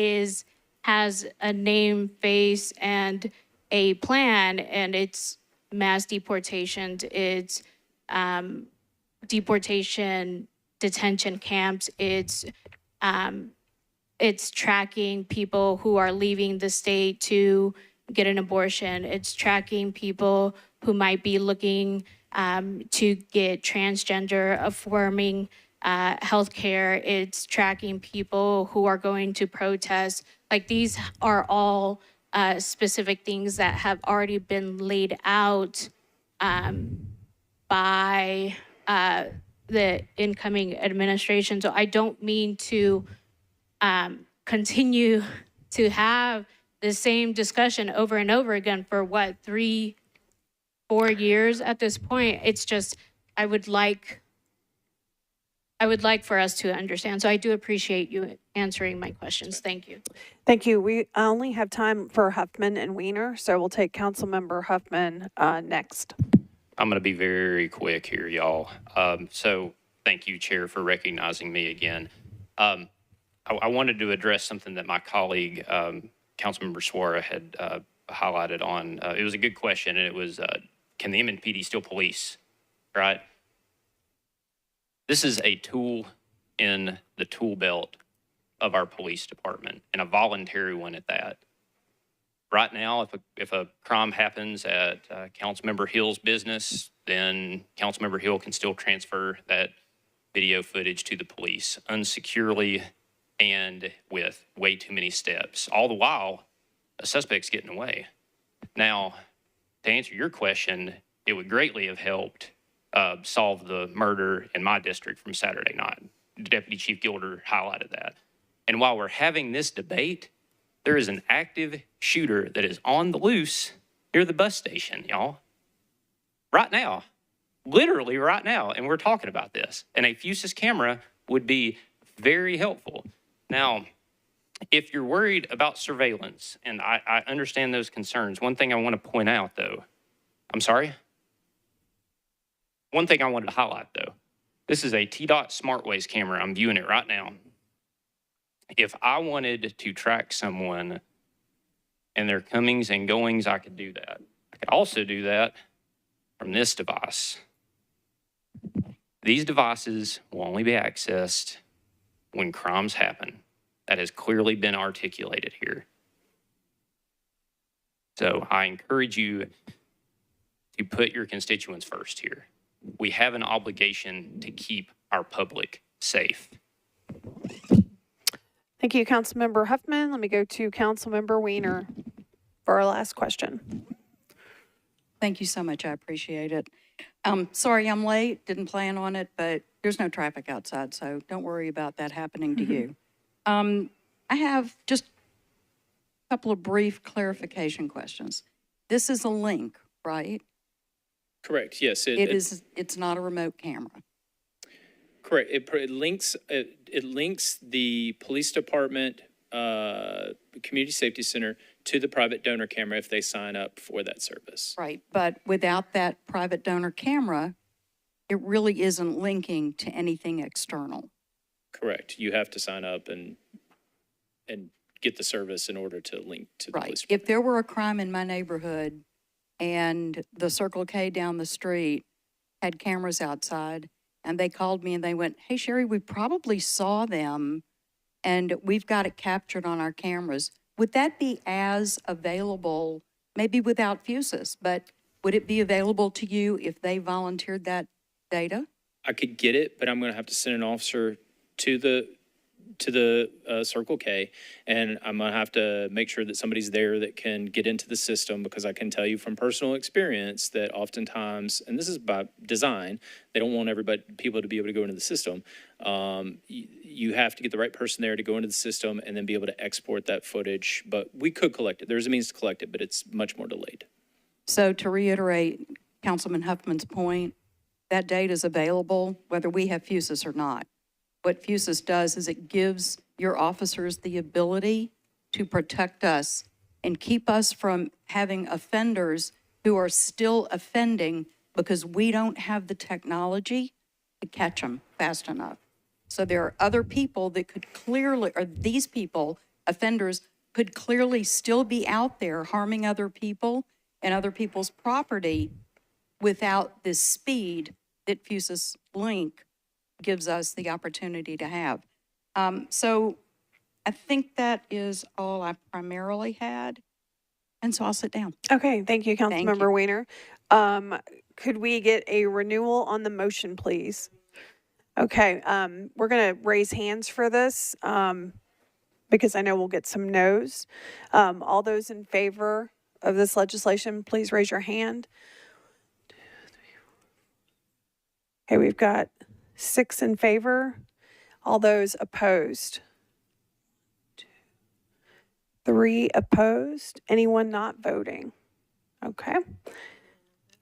has a name, face, and a plan, and it's mass deportations, it's deportation, detention camps, it's tracking people who are leaving the state to get an abortion, it's tracking people who might be looking to get transgender affirming healthcare, it's tracking people who are going to protest. Like these are all specific things that have already been laid out by the incoming administration. So I don't mean to continue to have the same discussion over and over again for what, 3-4 years at this point. It's just, I would like for us to understand. So I do appreciate you answering my questions. Thank you. Thank you. We only have time for Huffman and Weiner, so we'll take Councilmember Huffman next. I'm going to be very quick here, y'all. So thank you, Chair, for recognizing me again. I wanted to address something that my colleague, Councilmember Suara, had highlighted on. It was a good question, and it was, can the MNPD still police, right? This is a tool in the tool belt of our police department, and a voluntary one at that. Right now, if a crime happens at Councilmember Hill's business, then Councilmember Hill can still transfer that video footage to the police unsecurely and with way too many steps. All the while, a suspect's getting away. Now, to answer your question, it would greatly have helped solve the murder in my district from Saturday night. Deputy Chief Gilder highlighted that. And while we're having this debate, there is an active shooter that is on the loose near the bus station, y'all. Right now, literally right now, and we're talking about this. And a Fusus camera would be very helpful. Now, if you're worried about surveillance, and I understand those concerns, one thing I want to point out, though, I'm sorry? One thing I wanted to highlight, though, this is a TDOT SmartWays camera. I'm viewing it right now. If I wanted to track someone and their comings and goings, I could do that. I could also do that from this device. These devices will only be accessed when crimes happen. That has clearly been articulated here. So I encourage you to put your constituents first here. We have an obligation to keep our public safe. Thank you, Councilmember Huffman. Let me go to Councilmember Weiner for our last question. Thank you so much. I appreciate it. Sorry I'm late, didn't plan on it, but there's no traffic outside, so don't worry about that happening to you. I have just a couple of brief clarification questions. This is a link, right? Correct, yes. It's not a remote camera. Correct. It links the police department, community safety center to the private donor camera if they sign up for that service. Right, but without that private donor camera, it really isn't linking to anything external. Correct. You have to sign up and get the service in order to link to the police Right. department. If there were a crime in my neighborhood and the Circle K down the street had cameras outside and they called me and they went, "Hey, Sherry, we probably saw them and we've got it captured on our cameras," would that be as available, maybe without Fusus, but would it be available to you if they volunteered that data? I could get it, but I'm going to have to send an officer to the Circle K, and I'm going to have to make sure that somebody's there that can get into the system, because I can tell you from personal experience that oftentimes, and this is by design, they don't want people to be able to go into the system. You have to get the right person there to go into the system and then be able to export that footage. But we could collect it. There's a means to collect it, but it's much more delayed. So to reiterate Councilman Huffman's point, that data is available whether we have Fusus or not. What Fusus does is it gives your officers the ability to protect us and keep us from having offenders who are still offending because we don't have the technology to catch them fast enough. So there are other people that could clearly, or these people, offenders, could clearly still be out there harming other people and other people's property without this speed that Fusus Link gives us the opportunity to have. So I think that is all I primarily had. And so I'll sit down. Okay, thank you, Thank Councilmember you. Weiner. Could we get a renewal on the motion, please? Okay, we're going to raise hands for this because I know we'll get some no's. All those in favor of this legislation, please raise your hand. Okay, we've got 6 in favor. All those opposed? 3 opposed. Anyone not voting? Okay.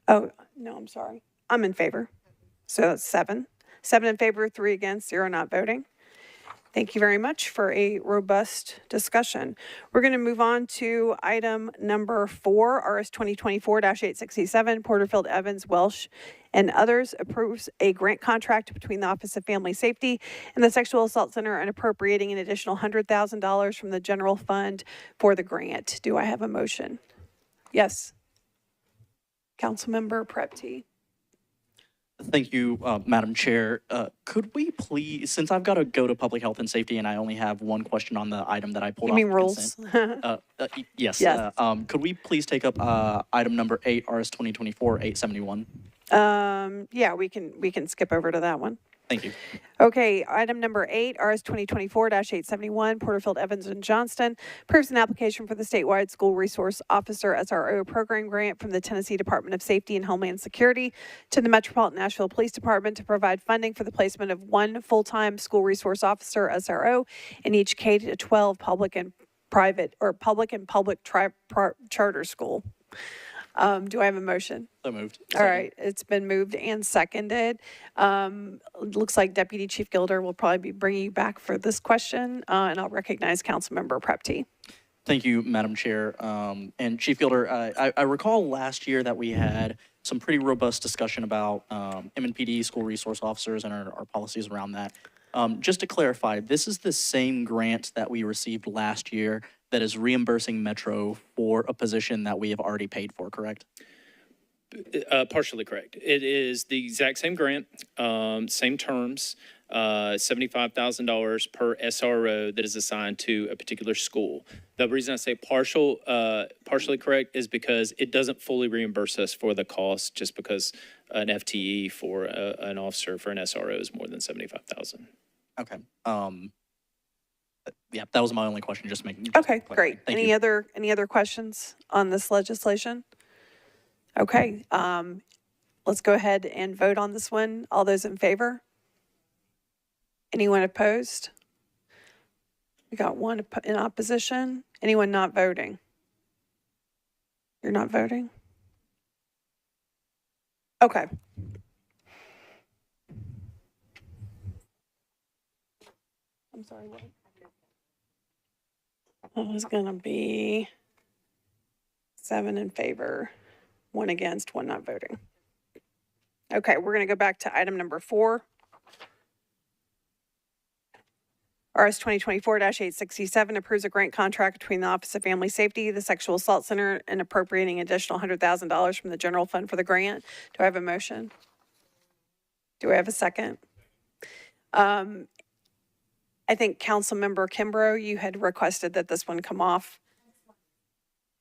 Oh, no, I'm sorry. I'm in favor. So that's 7. 7 in favor, 3 against, 0 not voting. Thank you very much for a robust discussion. We're going to move on to item number 4, RS 2024-867, Porterfield, Evans, Welsh, and others approves a grant contract between the Office of Family Safety and the Sexual Assault Center and appropriating an additional $100,000 from the general fund for the grant. Do I have a motion? Yes. Councilmember Prepty. Thank you, Madam Chair. Could we please, since I've got to go to Public Health and Safety and I only have one question on the item that I pulled You off mean the rules? consent- yes. Yes. Could we please take up item number 8, RS 2024-871? Yeah, we can skip over to that one. Thank you. Okay, item number 8, RS 2024-871, Porterfield, Evans, and Johnston, approves an application for the statewide school resource officer SRO program grant from the Tennessee Department of Safety and Homeland Security to the Metropolitan Nashville Police Department to provide funding for the placement of 1 full-time school resource officer SRO in each K-12 public and private or public charter school. Do I have a motion? So moved. All right, it's been moved and seconded. Looks like Deputy Chief Gilder will probably be bringing you back for this question, and I'll recognize Councilmember Prepty. Thank you, Madam Chair. And Chief Gilder, I recall last year that we had some pretty robust discussion about MNPD, school resource officers, and our policies around that. Just to clarify, this is the same grant that we received last year that is reimbursing Metro for a position that we have already paid for, correct? Partially correct. It is the exact same grant, same terms, $75,000 per SRO that is assigned to a particular school. The reason I say partially correct is because it doesn't fully reimburse us for the cost, just because an FTE for an officer for an SRO is more than $75,000. Okay. Yeah, that was my only question, just making. Okay, great. Thank Any you. other questions on this legislation? Okay, let's go ahead and vote on this one. All those in favor? Anyone opposed? We got one in opposition. Anyone not voting? You're not voting? Okay. I'm sorry, what? It was gonna be 7 in favor, 1 against, 1 not voting. Okay, we're gonna go back to item number 4. RS 2024-867 approves a grant contract between the Office of Family Safety, the Sexual Assault Center, and appropriating additional $100,000 from the general fund for the grant. Do I have a motion? Do I have a second? I think Councilmember Kimbrough, you had requested that this one come off.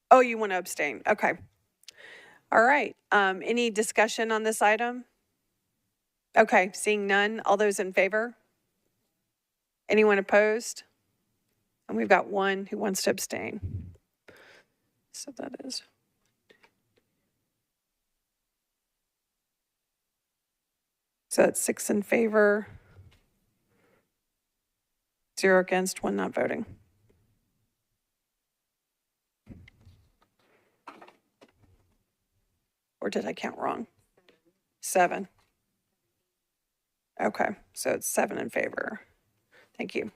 Oh, you want to abstain? Okay. All right. Any discussion on this item? Okay, seeing none. All those in favor? Anyone opposed? And we've got 1 who wants to abstain. So that is. So that's 6 in favor, 0 against, 1 not voting. Or did I count wrong? 7. Okay, so it's 7 in favor. Thank you.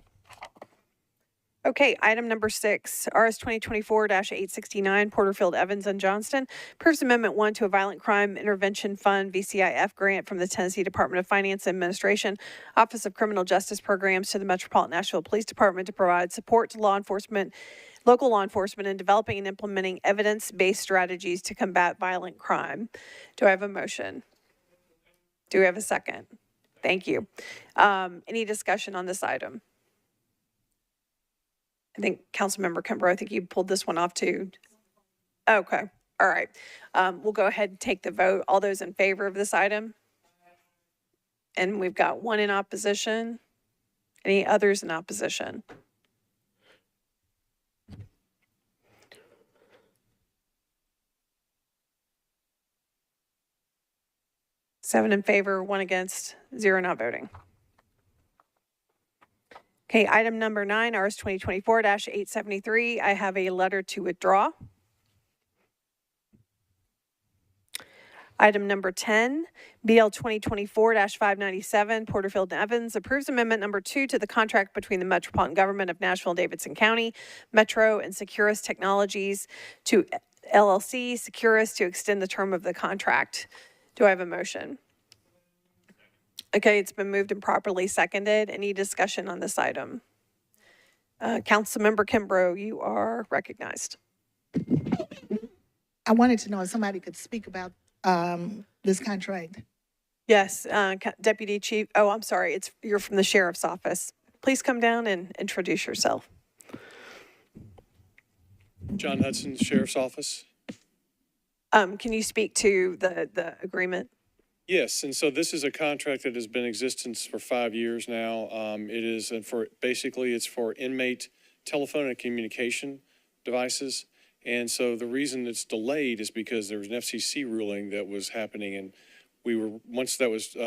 Okay, item number 6, RS 2024-869, Porterfield, Evans, and Johnston. Approves Amendment 1 to a Violent Crime Intervention Fund VCIF grant from the Tennessee Department of Finance and Administration, Office of Criminal Justice Programs to the Metropolitan Nashville Police Department to provide support to local law enforcement in developing and implementing evidence-based strategies to combat violent crime. Do I have a motion? Do we have a second? Thank you. Any discussion on this item? I think Councilmember Kimbrough, I think you pulled this one off too. Okay, all right. We'll go ahead and take the vote. All those in favor of this item? And we've got 1 in opposition. Any others in opposition? Seven in favor, 1 against, 0 not voting. Okay, item number 9, RS 2024-873. I have a letter to withdraw. Item number 10, BL 2024-597, Porterfield and Evans approves amendment number 2 to the contract between the Metropolitan Government of Nashville and Davidson County, Metro, and Securus Technologies to LLC, Securus, to extend the term of the contract. Do I have a motion? Okay, it's been moved and properly seconded. Any discussion on this item? Councilmember Kimbrough, you are recognized. I wanted to know if somebody could speak about this contract. Yes, Deputy Chief, oh, I'm sorry, you're from the Sheriff's Office. Please come down and introduce yourself. John Hudson, Sheriff's Office. Can you speak to the agreement? Yes, and so this is a contract that has been in existence for 5 years now. It is it's for inmate telephone and communication devices. And so the reason it's delayed is because there was an FCC ruling that was happening, and once that was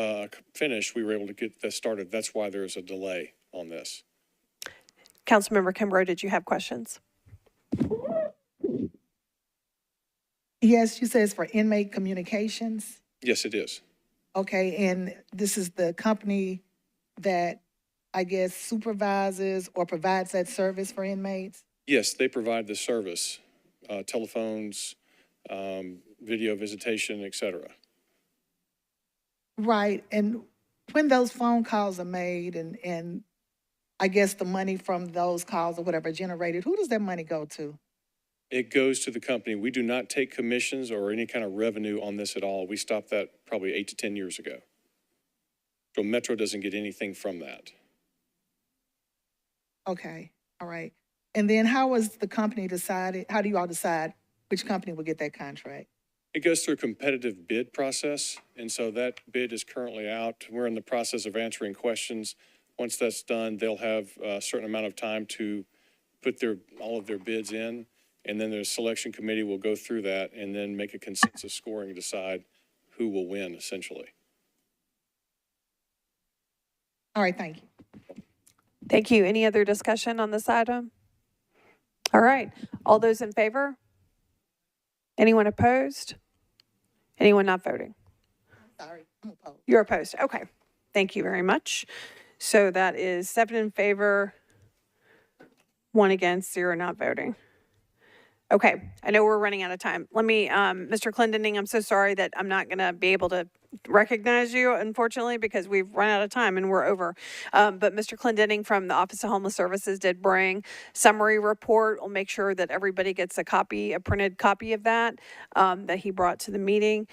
finished, we were able to get that started. That's why there is a delay on this. Councilmember Kimbrough, did you have questions? Yes, you said it's for inmate communications. Yes, it is. Okay, and this is the company that I guess supervises or provides that service for inmates? Yes, they provide the service, telephones, video visitation, et cetera. Right, and when those phone calls are made and I guess the money from those calls or whatever generated, who does that money go to? It goes to the company. We do not take commissions or any kind of revenue on this at all. We stopped that probably 8 to 10 years ago. So Metro doesn't get anything from that. Okay, all right. And then how was the company decided, how do you all decide which company will get that contract? It goes through a competitive bid process, and so that bid is currently out. We're in the process of answering questions Once that's done, they'll have a certain amount of time to put all of their bids in, and then the selection committee will go through that and then make a consensus scoring and decide who will win, essentially. All right, thank you. Thank you. Any other discussion on this item? All right. All those in favor? Anyone opposed? Anyone not voting? Sorry, I'm opposed. You're opposed. Okay. Thank you very much. So that is 7 in favor, 1 against, 0 not voting. Okay. I know we're running out of time. Let me, Mr. Clendening, I'm so sorry that I'm not going to be able to recognize you, unfortunately, because we've run out of time and we're over. But Mr. Clendening from the Office of Homeless Services did bring summary report. We'll make sure that everybody gets a printed copy of that, that he brought to the meeting.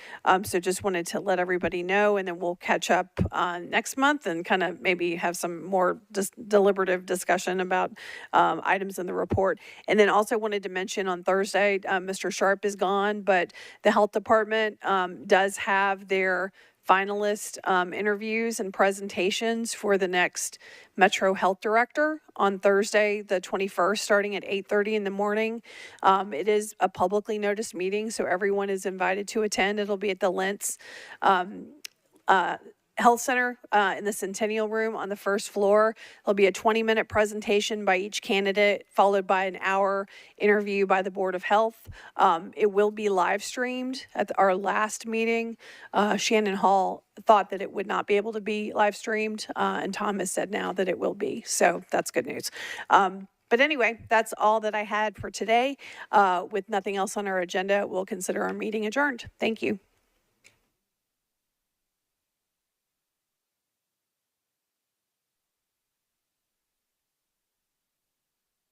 So just wanted to let everybody know, and then we'll catch up next month and kind of maybe have some more deliberative discussion about items in the report. And then also wanted to mention on Thursday, Mr. Sharp is gone, but the health department does have their finalist interviews and presentations for the next Metro Health Director on Thursday, the 21st, starting at 8:30 in the morning. It is a publicly noticed meeting, so everyone is invited to attend. It'll be at the Lentz Health Center in the Centennial Room on the first floor. There'll be a 20-minute presentation by each candidate, followed by an hour interview by the Board of Health. It will be live streamed. At our last meeting, Shannon Hall thought that it would not be able to be live streamed, and Tom has said now that it will be. So that's good news. But anyway, that's all that I had for today. With nothing else on our agenda, we'll consider our meeting adjourned. Thank you.